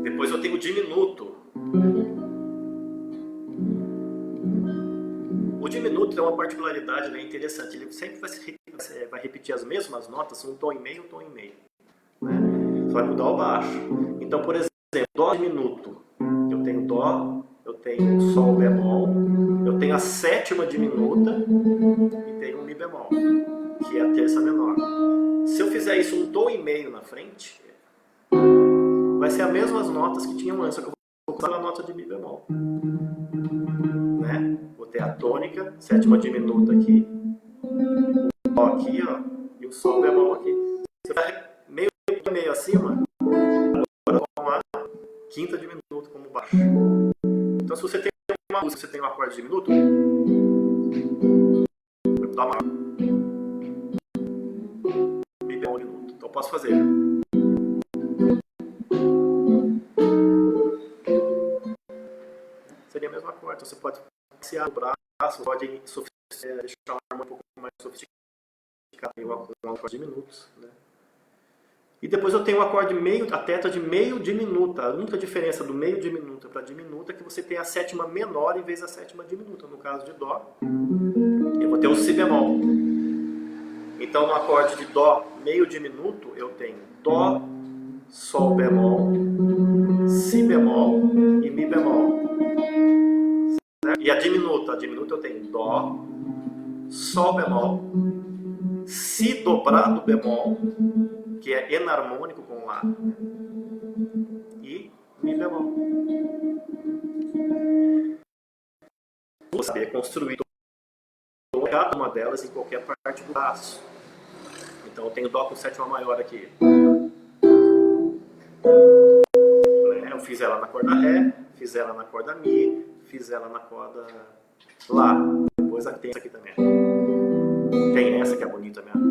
Depois eu tenho o diminuto. O diminuto tem uma particularidade, né, interessante. Ele sempre vai repetir as mesmas notas, um tom e meio, Né? Só vai mudar o baixo. Então, por exemplo, Dó diminuto. Eu tenho Dó, eu tenho Sol bemol, eu tenho a sétima diminuta e tenho um Mi bemol, que é a terça menor. Se eu fizer isso um tom e meio na frente, vai ser as mesmas notas que tinham antes, só que eu vou colocar a nota de Mi bemol. Né? Vou ter a tônica, sétima diminuta aqui, o Dó aqui, ó, e o Sol bemol aqui. Você vai meio acima, agora vamos lá, quinta diminuta como baixo. Então se você tem uma música, você tem um acorde diminuto, dó maior, mi bemol diminuto. Então eu posso fazer. Seria a mesma acorde. Então você pode passear o braço, pode deixar uma arma um pouco mais sofisticada, com um acorde diminutos, né? E depois eu tenho o acorde meio, a teta de meio diminuta. A única diferença do meio diminuta para diminuta é que você tem a sétima menor em vez da sétima diminuta. No caso de dó, eu vou ter o si bemol. Então no acorde de dó meio diminuto eu tenho dó, sol bemol, si bemol e mi bemol. Certo? E a diminuta eu tenho dó, sol bemol, si dobrado bemol, que é enarmônico com lá, e mi bemol. Vou saber construir cada uma delas em qualquer parte do braço. Então eu tenho dó com sétima maior aqui. Eu fiz ela na corda ré, fiz ela na corda mi, fiz ela na corda lá. Depois tem essa aqui também. Tem essa que é bonita mesmo.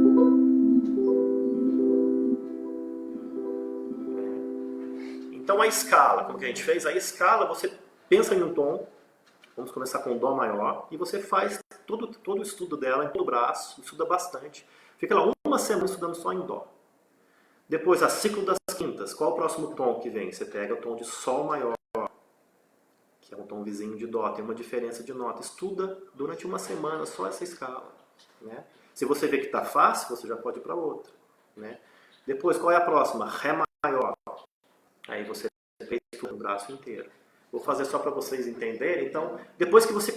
Então a escala, como que a gente fez? A escala, você pensa em um tom, vamos começar com dó maior, e você faz todo o estudo dela em todo o braço, estuda bastante. Fica lá uma semana estudando só em dó. Depois, a ciclo das quintas. Qual o próximo tom que vem? Você pega o tom de sol maior, que é um tom vizinho de dó, tem uma diferença de nota. Estuda durante uma semana só essa escala, né? Se você vê que está fácil, você já pode ir para outra, né? Depois, qual é a próxima? Ré maior. Aí você fez o braço inteiro. Vou fazer só para vocês entenderem. Então, depois que você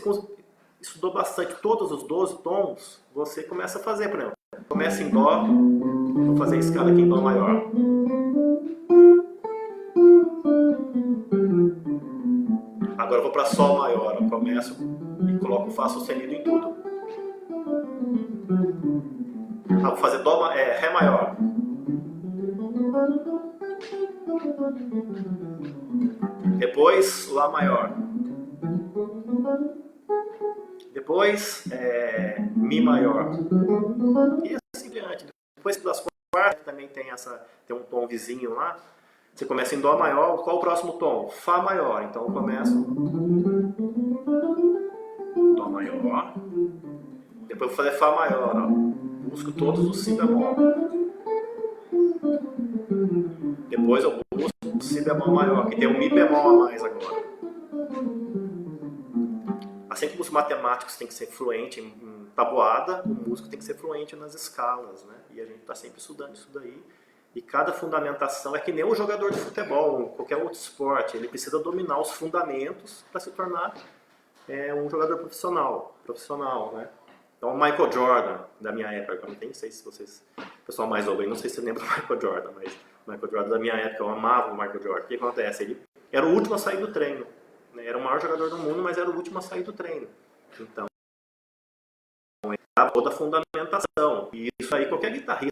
estudou bastante todos os 12 tons, você começa a fazer, por exemplo. Começa em dó, vou fazer a escala aqui em dó maior. Agora eu vou para sol maior, eu começo e coloco, faço o sustenido em tudo. Vou fazer ré maior. Depois lá maior. Depois mi maior. E assim diante. Depois das quartas também tem um tom vizinho lá. Você começa em dó maior. Qual o próximo tom? Fá maior. Então eu começo dó maior. Depois eu vou fazer fá maior. Ó. Busco todos os si bemol. Depois eu busco o si bemol maior, que tem um mi bemol a mais agora. Assim como os matemáticos têm que ser fluente em tabuada, o músico tem que ser fluente nas escalas, né? E a gente está sempre estudando isso daí. E cada fundamentação é que nem um jogador de futebol, ou qualquer outro esporte. Ele precisa dominar os fundamentos para se tornar um jogador profissional, né? Então o Michael Jordan, da minha época, eu nem sei se vocês, o pessoal mais novo, não sei se você lembra do Michael Jordan, mas o Michael Jordan da minha época, eu amava o Michael Jordan. O que acontece? Ele era o último a sair do treino. Era o maior jogador do mundo, mas era o último a sair do treino. Então, toda a fundamentação. E isso aí, qualquer guitarrista,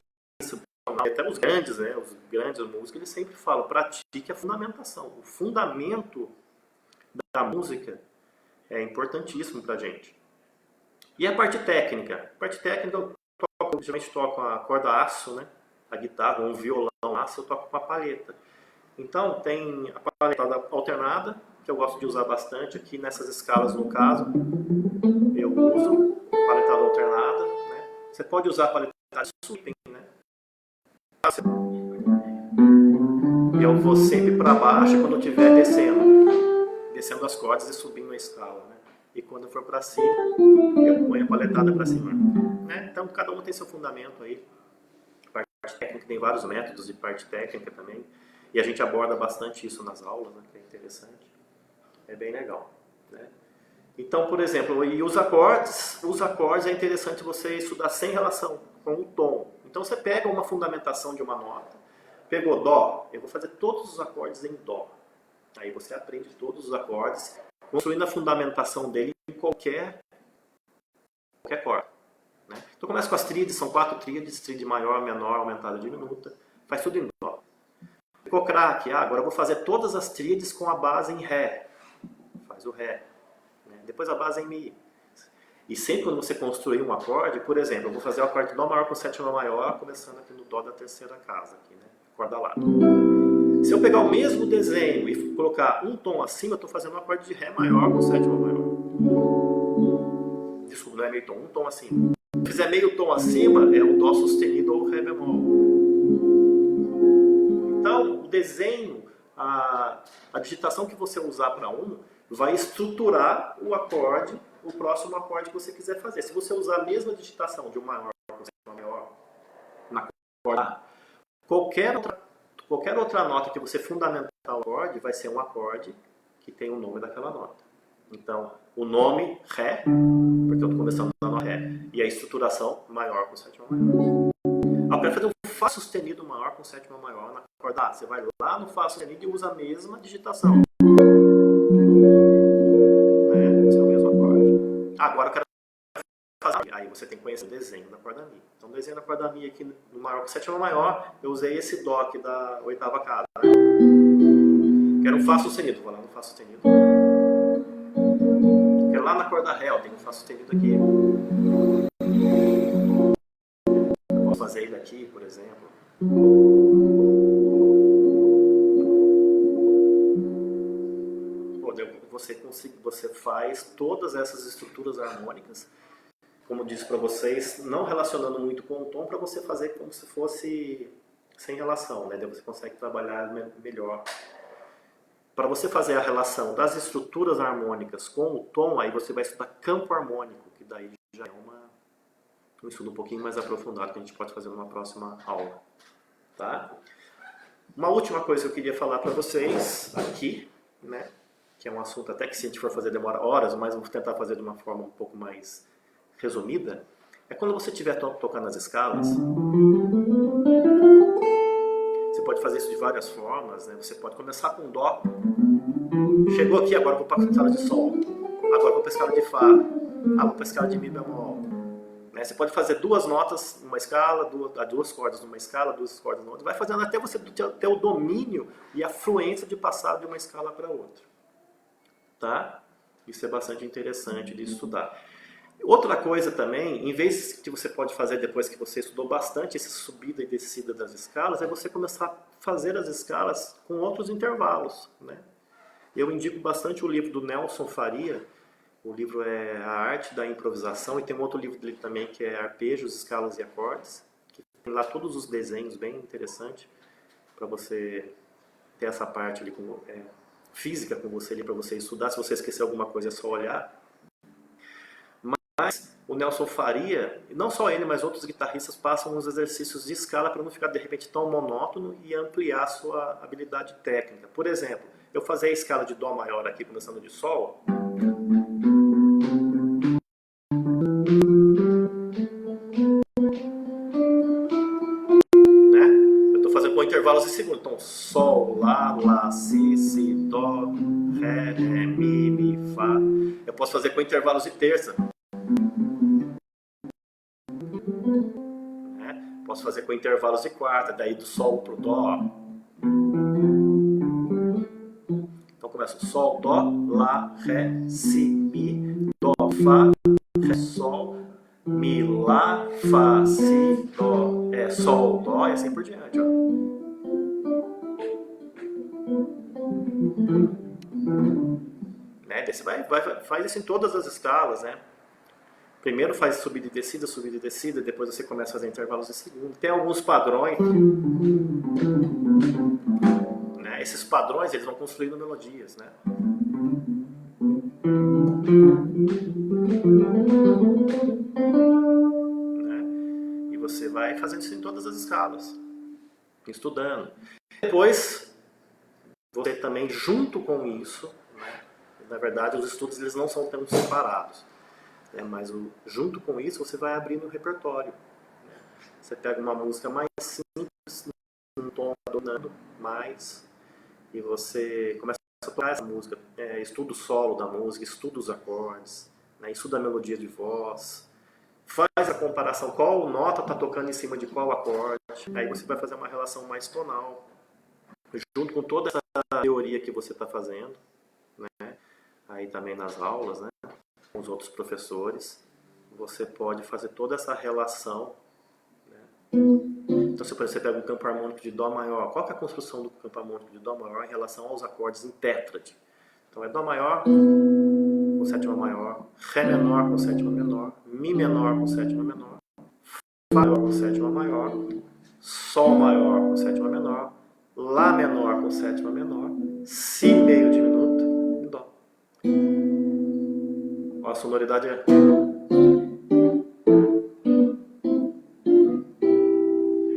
até os grandes, né, os grandes músicos, eles sempre falam, pratique a fundamentação. O fundamento da música é importantíssimo pra gente. E a parte técnica? A parte técnica eu geralmente toco a corda aço, né, a guitarra, ou um violão aço, eu toco com a palheta. Então, tem a palhetada alternada, que eu gosto de usar bastante aqui nessas escalas, no caso. Eu uso paletada alternada, né? Você pode usar paletada sweeping, né? Eu vou sempre para baixo quando eu estiver descendo as cordas e subindo a escala, né? E quando for para cima, eu ponho a paletada para cima, né? Então, cada um tem seu fundamento aí. Parte técnica tem vários métodos de parte técnica também. E a gente aborda bastante isso nas aulas, né? Que é interessante. É bem legal, né? Então, por exemplo, e os acordes é interessante você estudar sem relação com o tom. Então você pega uma fundamentação de uma nota, pegou dó, eu vou fazer todos os acordes em dó. Aí você aprende todos os acordes, construindo a fundamentação dele em qualquer corda, né? Então começa com as tríades, são 4 tríades, tríade maior, menor, aumentada, diminuta, faz tudo em dó. Ficou craque, agora eu vou fazer todas as tríades com a base em Ré. Faz o Ré. Né? Depois a base em Mi. E sempre quando você construir um acorde, por exemplo, eu vou fazer o acorde Dó maior com sétima maior, começando aqui no Dó da terceira casa, aqui, né? Corda Lá. Se eu pegar o mesmo desenho e colocar um tom acima, eu estou fazendo um acorde de Ré maior com sétima maior. Desculpa, não é meio tom, um tom acima. Se fizer meio tom acima, é o Dó sustenido ou o Ré bemol. Então, o desenho, a digitação que você usar para um, vai estruturar o acorde, o próximo acorde que você quiser fazer. Se você usar a mesma digitação de um maior com sétima maior na corda, qualquer outra nota que você fundamentar o acorde vai ser um acorde que tem o nome daquela nota. Então, o nome Ré, porque eu estou começando na nota Ré, e a estruturação maior com sétima maior. Eu quero fazer um Fá sustenido maior com sétima maior na corda A. Você vai lá no Fá sustenido e usa a mesma digitação. Né? Esse é o mesmo acorde. Agora eu quero fazer. Aí você tem que conhecer o desenho da corda Mi. Então, o desenho da corda Mi aqui no maior com sétima maior, eu usei esse Dó aqui da oitava casa. Quero um Fá sustenido. Vou lá no Fá sustenido. Quero lá na corda Ré, tem um Fá sustenido aqui. Eu posso fazer ele aqui, por exemplo. Você faz todas essas estruturas harmônicas, como eu disse para vocês, não relacionando muito com o tom, para você fazer como se fosse sem relação, né? Daí você consegue trabalhar melhor. Para você fazer a relação das estruturas harmônicas com o tom, aí você vai estudar campo harmônico, que daí já é um estudo um pouquinho mais aprofundado que a gente pode fazer numa próxima aula. Tá? Uma última coisa que eu queria falar para vocês aqui, né? Que é um assunto até que se a gente for fazer demora horas, mas vou tentar fazer de uma forma um pouco mais resumida, é quando você estiver tocando as escalas, você pode fazer isso de várias formas, né? Você pode começar com Dó, chegou aqui, agora vou para a escala de Sol, agora vou para a escala de Fá, vou para a escala de Mi bemol. Né? Você pode fazer duas notas numa escala, duas cordas numa escala, duas cordas numa outra, vai fazendo até você ter o domínio e a fluência de passar de uma escala para outra. Tá? Isso é bastante interessante de estudar. Outra coisa também, em vez que você pode fazer depois que você estudou bastante essa subida e descida das escalas, é você começar a fazer as escalas com outros intervalos. Né? Eu indico bastante o livro do Nelson Faria, o livro é A Arte da Improvisação, e tem um outro livro dele também que é Arpejos, Escalas e Acordes, que tem lá todos os desenhos, bem interessante, para você ter essa parte ali com física com você ali para você estudar. Se você esquecer alguma coisa é só olhar. Mas o Nelson Faria, não só ele, mas outros guitarristas passam uns exercícios de escala para não ficar de repente tão monótono e ampliar a sua habilidade técnica. Por exemplo, eu fazer a escala de Dó maior aqui, começando de Sol. Com intervalos de segundo. Então, Sol, Lá, Si, Dó, Ré, Mi, Fá. Eu posso fazer com intervalos de terça. Né? Posso fazer com intervalos de quarta, daí do Sol pro Dó. Então começa Sol, Dó, Lá, Ré, Si, Mi, Dó, Fá, Ré, Sol, Mi, Lá, Fá, Si, Dó, Sol, Dó e assim por diante. Ó. Né? Você faz isso em todas as escalas, né? Primeiro faz subida e descida, depois você começa a fazer intervalos de segundo. Tem alguns padrões, né? Esses padrões eles vão construindo melodias, né? E você vai fazendo isso em todas as escalas, estudando. Depois, você também junto com isso, né? Na verdade os estudos eles não são tão separados. Mas junto com isso você vai abrindo o repertório. Né? Você pega uma música mais simples, um tom dominando mais, e você começa a tocar essa música, estuda o solo da música, estuda os acordes, né? Estuda a melodia de voz, faz a comparação, qual nota está tocando em cima de qual acorde, aí você vai fazer uma relação mais tonal. junto com toda essa teoria que você está fazendo, né? Aí também nas aulas, né? Com os outros professores, você pode fazer toda essa relação, né? Então, se você pega um campo harmônico de Dó maior, qual que é a construção do campo harmônico de Dó maior em relação aos acordes em tétrade? Então é Dó maior com sétima maior, Ré menor com sétima menor, Mi menor com sétima menor, Fá maior com sétima maior, Sol maior com sétima menor, Lá menor com sétima menor, Si meio diminuto e Dó. Ó, a sonoridade é...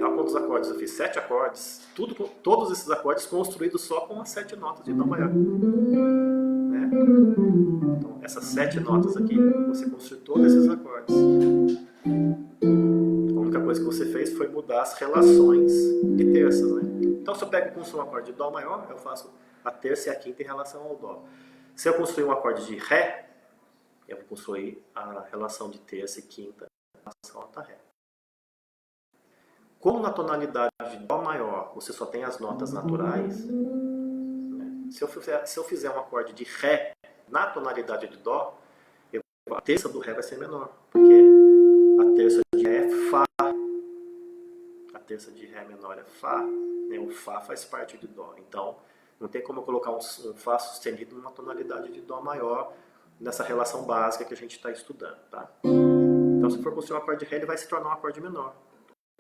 Olha quantos acordes eu fiz, 7 acordes, todos esses acordes construídos só com as 7 notas de Dó maior. Né? Então, essas 7 notas aqui, você construiu todos esses acordes. A única coisa que você fez foi mudar as relações de terças, né? Então, se eu pego e construo um acorde de Dó maior, eu faço a terça e a quinta em relação ao Dó. Se eu construir um acorde de Ré, eu vou construir a relação de terça e quinta em relação à nota Ré. Como na tonalidade de Dó maior você só tem as notas naturais, né? Se eu fizer um acorde de Ré na tonalidade de Dó, a terça do Ré vai ser menor, porque a terça de Ré é Fá. A terça de Ré menor é Fá, né? O Fá faz parte de Dó. Então, não tem como eu colocar um Fá sustenido numa tonalidade de Dó maior nessa relação básica que a gente está estudando, tá? Então, se for construir um acorde de Ré, ele vai se tornar um acorde menor,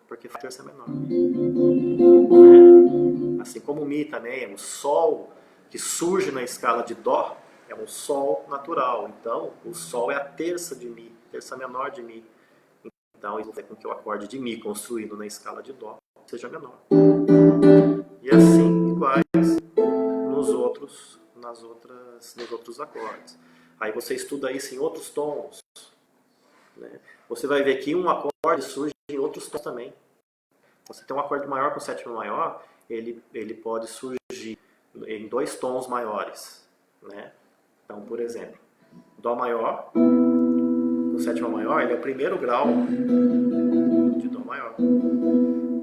porque Fá é a terça menor. Assim como o Mi também, o Sol que surge na escala de Dó é um Sol natural. Então, o Sol é a terça de Mi, terça menor de Mi. Então, isso vai fazer com que o acorde de Mi construído na escala de Dó seja menor. E assim, iguais nos outros acordes. Aí você estuda isso em outros tons, né? Você vai ver que um acorde surge em outros tons também. Você tem um acorde maior com sétima maior, ele pode surgir em 2 tons maiores, né? Então, por exemplo, Dó maior com sétima maior, ele é o primeiro grau de Dó maior.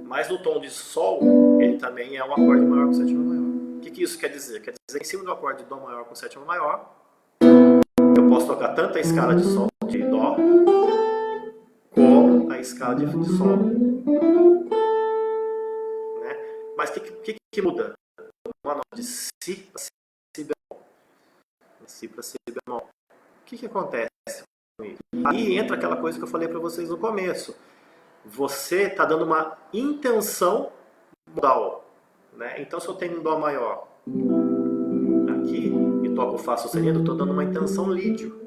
Mas no tom de Sol, ele também é um acorde maior com sétima maior. O que isso quer dizer? Quer dizer que em cima do acorde de Dó maior com sétima maior, eu posso tocar tanto a escala de Sol de Dó, como a escala de Sol. Né? Mas o que muda? Uma nota de Si para Si bemol. Si para Si bemol. O que acontece com isso? Aí entra aquela coisa que eu falei para vocês no começo. Você está dando uma intenção modal. Né? Então, se eu tenho um Dó maior aqui e toco Fá sustenido, eu estou dando uma intenção lídio.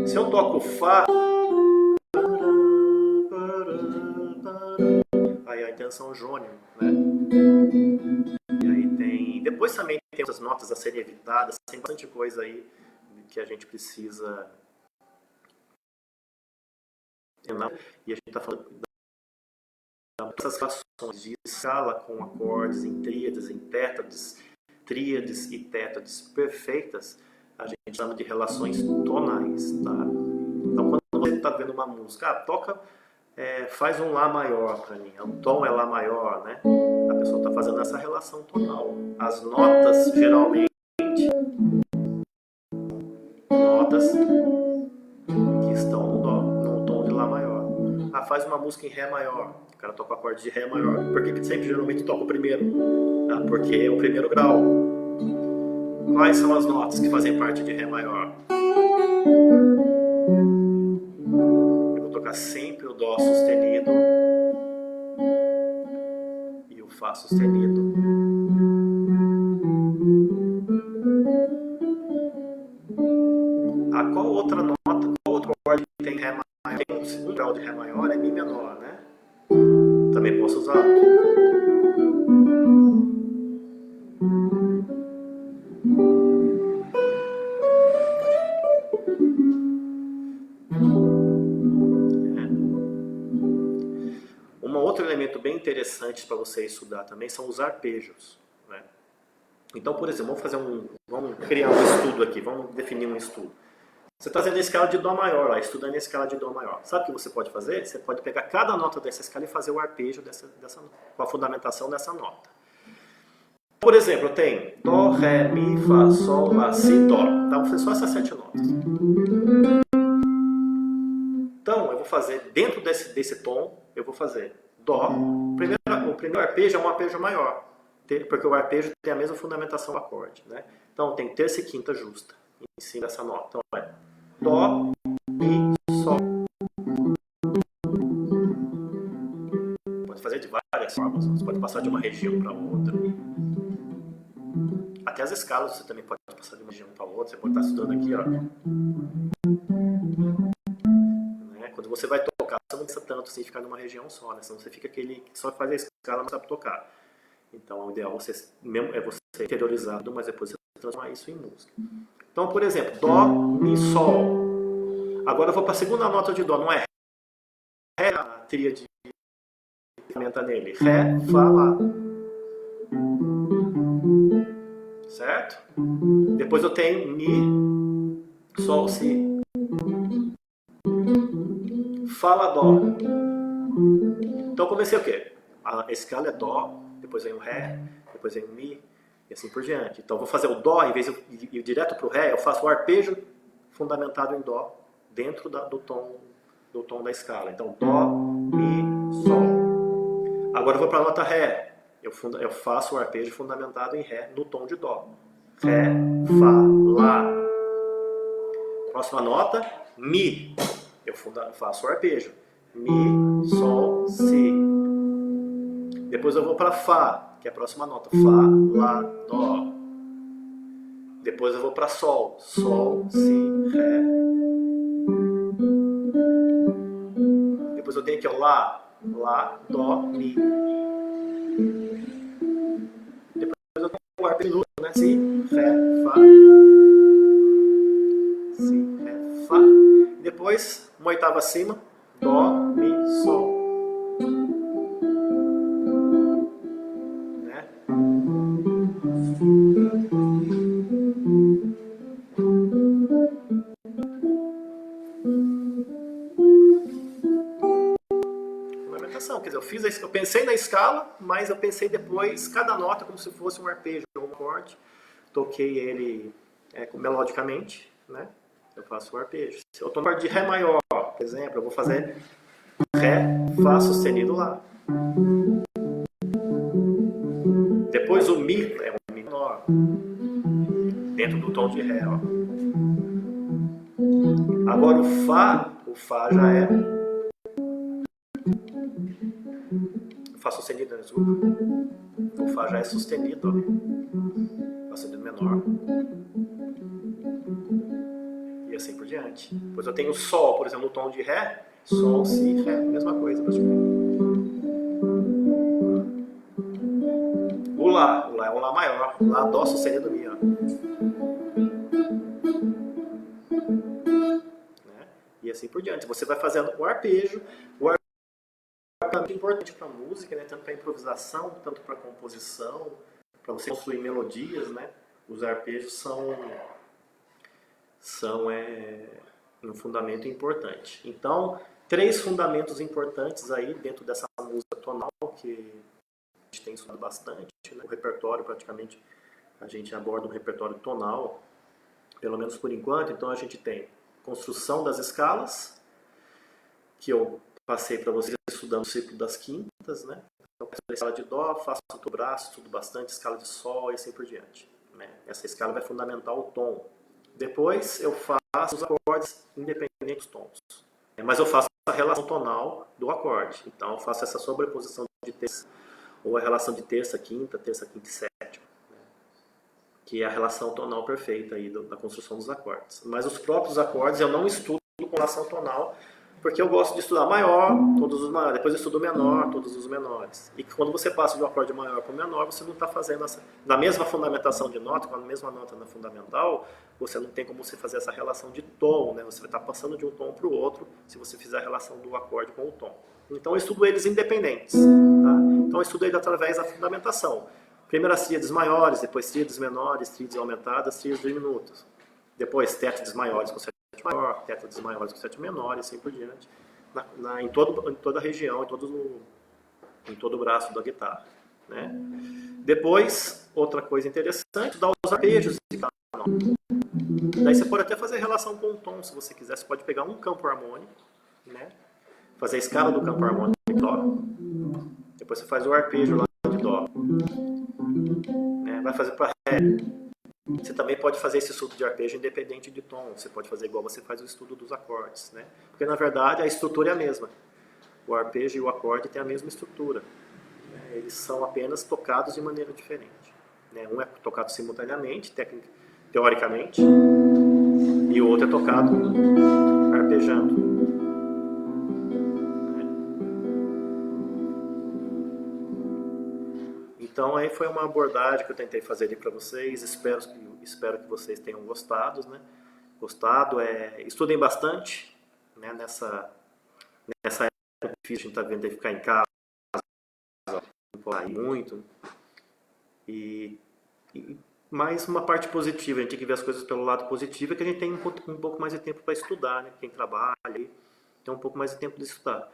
Se eu toco Fá, aí a intenção jônio, né? E aí tem... Depois também tem outras notas a serem evitadas, tem bastante coisa aí que a gente precisa... E a gente está falando dessas relações de escala com acordes em tríades, em tétrades, tríades e tétrades perfeitas, a gente chama de relações tonais, tá? Então, quando você está vendo uma música, toca, faz um Lá maior para mim, o tom é Lá maior, né? A pessoa está fazendo essa relação tonal. As notas, geralmente, notas que estão no tom de Lá maior. Faz uma música em Ré maior, o cara toca o acorde de Ré maior. Por que sempre geralmente toca o primeiro? Porque é o primeiro grau. Quais são as notas que fazem parte de Ré maior? Eu vou tocar sempre o Dó sustenido e o Fá sustenido. Qual outra nota, qual outro acorde tem Ré maior? Tem um segundo grau de Ré maior, é Mi menor, né? Também posso usar. Um outro elemento bem interessante para você estudar também são os arpejos, né? Então, por exemplo, vamos criar um estudo aqui, vamos definir um estudo. Você está fazendo a escala de Dó maior, lá, estudando a escala de Dó maior. Sabe o que você pode fazer? Você pode pegar cada nota dessa escala e fazer o arpejo com a fundamentação dessa nota. Por exemplo, eu tenho Dó, Ré, Mi, Fá, Sol, Lá, Si, Dó. Então, vou fazer só essas 7 notas. Então, eu vou fazer, dentro desse tom, eu vou fazer Dó. O primeiro arpejo é um arpejo maior, porque o arpejo tem a mesma fundamentação do acorde, né? Então, tem terça e quinta justa em cima dessa nota. Então, é Dó, Mi, Sol. Pode fazer de várias formas. Você pode passar de uma região para outra. Até as escalas você também pode passar de uma região para outra. Você pode estar estudando aqui, ó. Né? Quando você vai tocar, você não precisa tanto assim ficar numa região só, né? Senão você fica aquele que só faz a escala, não sabe tocar. Então, o ideal é você interiorizar, mas depois você transformar isso em música. Então, por exemplo, Dó, Mi, Sol. Agora eu vou para a segunda nota de Dó, não é Ré, a tríade ferramenta nele. Ré, Fá, Lá. Certo? Depois eu tenho Mi, Sol, Si. Fá, Lá, Dó. Então eu comecei o quê? A escala é Dó, depois vem o Ré, depois vem o Mi, e assim por diante. Então eu vou fazer o Dó, em vez de ir direto para o Ré, eu faço o arpejo fundamentado em Dó, dentro do tom da escala. Então Dó, Mi, Sol. Agora eu vou para a nota Ré. Eu faço o arpejo fundamentado em Ré no tom de Dó. Ré, Fá, Lá. Próxima nota, Mi. Eu faço o arpejo. Mi, Sol, Si. Depois eu vou para Fá, que é a próxima nota. Fá, Lá, Dó. Depois eu vou para Sol. Sol, Si, Ré. Depois eu tenho aqui o Lá, Dó, Mi. Depois eu tenho o arpejo, né? Si, Ré, Fá. Si, Ré, Fá. E depois, uma oitava acima, Dó, Mi, Sol. Né? Fundamentação, quer dizer, eu pensei na escala, mas eu pensei depois cada nota como se fosse um arpejo ou um acorde. Toquei ele melodicamente, né? Eu faço o arpejo. Se eu estou no acorde de Ré maior, por exemplo, eu vou fazer Ré, Fá sustenido Lá. Depois o Mi é um Mi menor, dentro do tom de Ré. Ó. Agora o Fá já é Fá sustenido, desculpa. O Fá já é sustenido, ó. Fá sustenido menor. E assim por diante. Depois eu tenho o Sol, por exemplo, no tom de Ré. Sol, Si, Ré, mesma coisa praticamente. O Lá é um Lá maior. Lá, Dó sustenido Mi, ó. Né? E assim por diante. Você vai fazendo o arpejo. O arpejo é muito importante para a música, né? Tanto para improvisação, tanto para composição, para você construir melodias, né? Os arpejos são um fundamento importante. Então, 3 fundamentos importantes aí dentro dessa música tonal que a gente tem estudado bastante, né? O repertório, praticamente, a gente aborda um repertório tonal, pelo menos por enquanto. Então, a gente tem construção das escalas, que eu passei para vocês estudando o ciclo das quintas, né? Então, a escala de Dó, faço o braço, estudo bastante, escala de Sol e assim por diante. Né? Essa escala vai fundamentar o tom. Depois eu faço os acordes independentes dos tons. Mas eu faço a relação tonal do acorde. Então eu faço essa sobreposição de terça, ou a relação de terça, quinta e sétima. Né? Que é a relação tonal perfeita aí da construção dos acordes. Mas os próprios acordes eu não estudo com relação tonal, Porque eu gosto de estudar maior, todos os maiores, depois eu estudo menor, todos os menores. E quando você passa de um acorde maior para o menor, você não está fazendo essa... Na mesma fundamentação de nota, com a mesma nota na fundamental, você não tem como você fazer essa relação de tom, né? Você vai estar passando de um tom para o outro, se você fizer a relação do acorde com o tom. Então eu estudo eles independentes, tá? Então eu estudo eles através da fundamentação. Primeiro as tríades maiores, depois tríades menores, tríades aumentadas, tríades diminutas. Depois tétrades maiores com sétima maior, tétrades maiores com sétima menor e assim por diante. Em toda a região, em todo o braço da guitarra. Né? Depois, outra coisa interessante, dá os arpejos de cada nota. Daí você pode até fazer relação com o tom, se você quiser. Você pode pegar um campo harmônico, né? Fazer a escala do campo harmônico de Dó. Depois você faz o arpejo lá de Dó. Né? Vai fazer para Ré. Você também pode fazer esse estudo de arpejo independente de tom. Você pode fazer igual você faz o estudo dos acordes. Né? Porque, na verdade, a estrutura é a mesma. O arpejo e o acorde têm a mesma estrutura. Né? Eles são apenas tocados de maneira diferente. Né? Um é tocado simultaneamente, teoricamente, e o outro é tocado arpejando. Então aí foi uma abordagem que eu tentei fazer ali para vocês, espero que vocês tenham gostado, né? Estudem bastante, né? Nessa época difícil, a gente está vendo de ficar em casa, não pode ir muito, mas uma parte positiva, a gente tem que ver as coisas pelo lado positivo, é que a gente tem um pouco mais de tempo para estudar, né? Quem trabalha aí tem um pouco mais de tempo de estudar.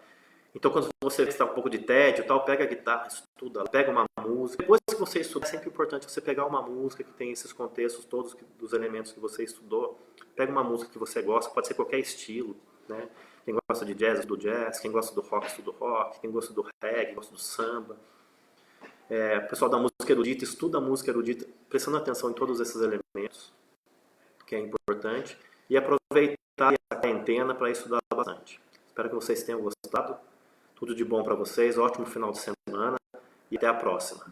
Então, quando você está um pouco de tédio, tal, pega a guitarra, estuda, pega uma música. Depois que você estudar, é sempre importante você pegar uma música que tem esses contextos todos dos elementos que você estudou. Pega uma música que você gosta, pode ser qualquer estilo, né? Quem gosta de jazz, estuda jazz. Quem gosta do rock, estuda rock. Quem gosta do reggae, gosta do samba. O pessoal da música erudita, estuda a música erudita, prestando atenção em todos esses elementos, que é importante. E aproveitar a quarentena para estudar bastante. Espero que vocês tenham gostado. Tudo de bom para vocês, ótimo final de semana e até a próxima.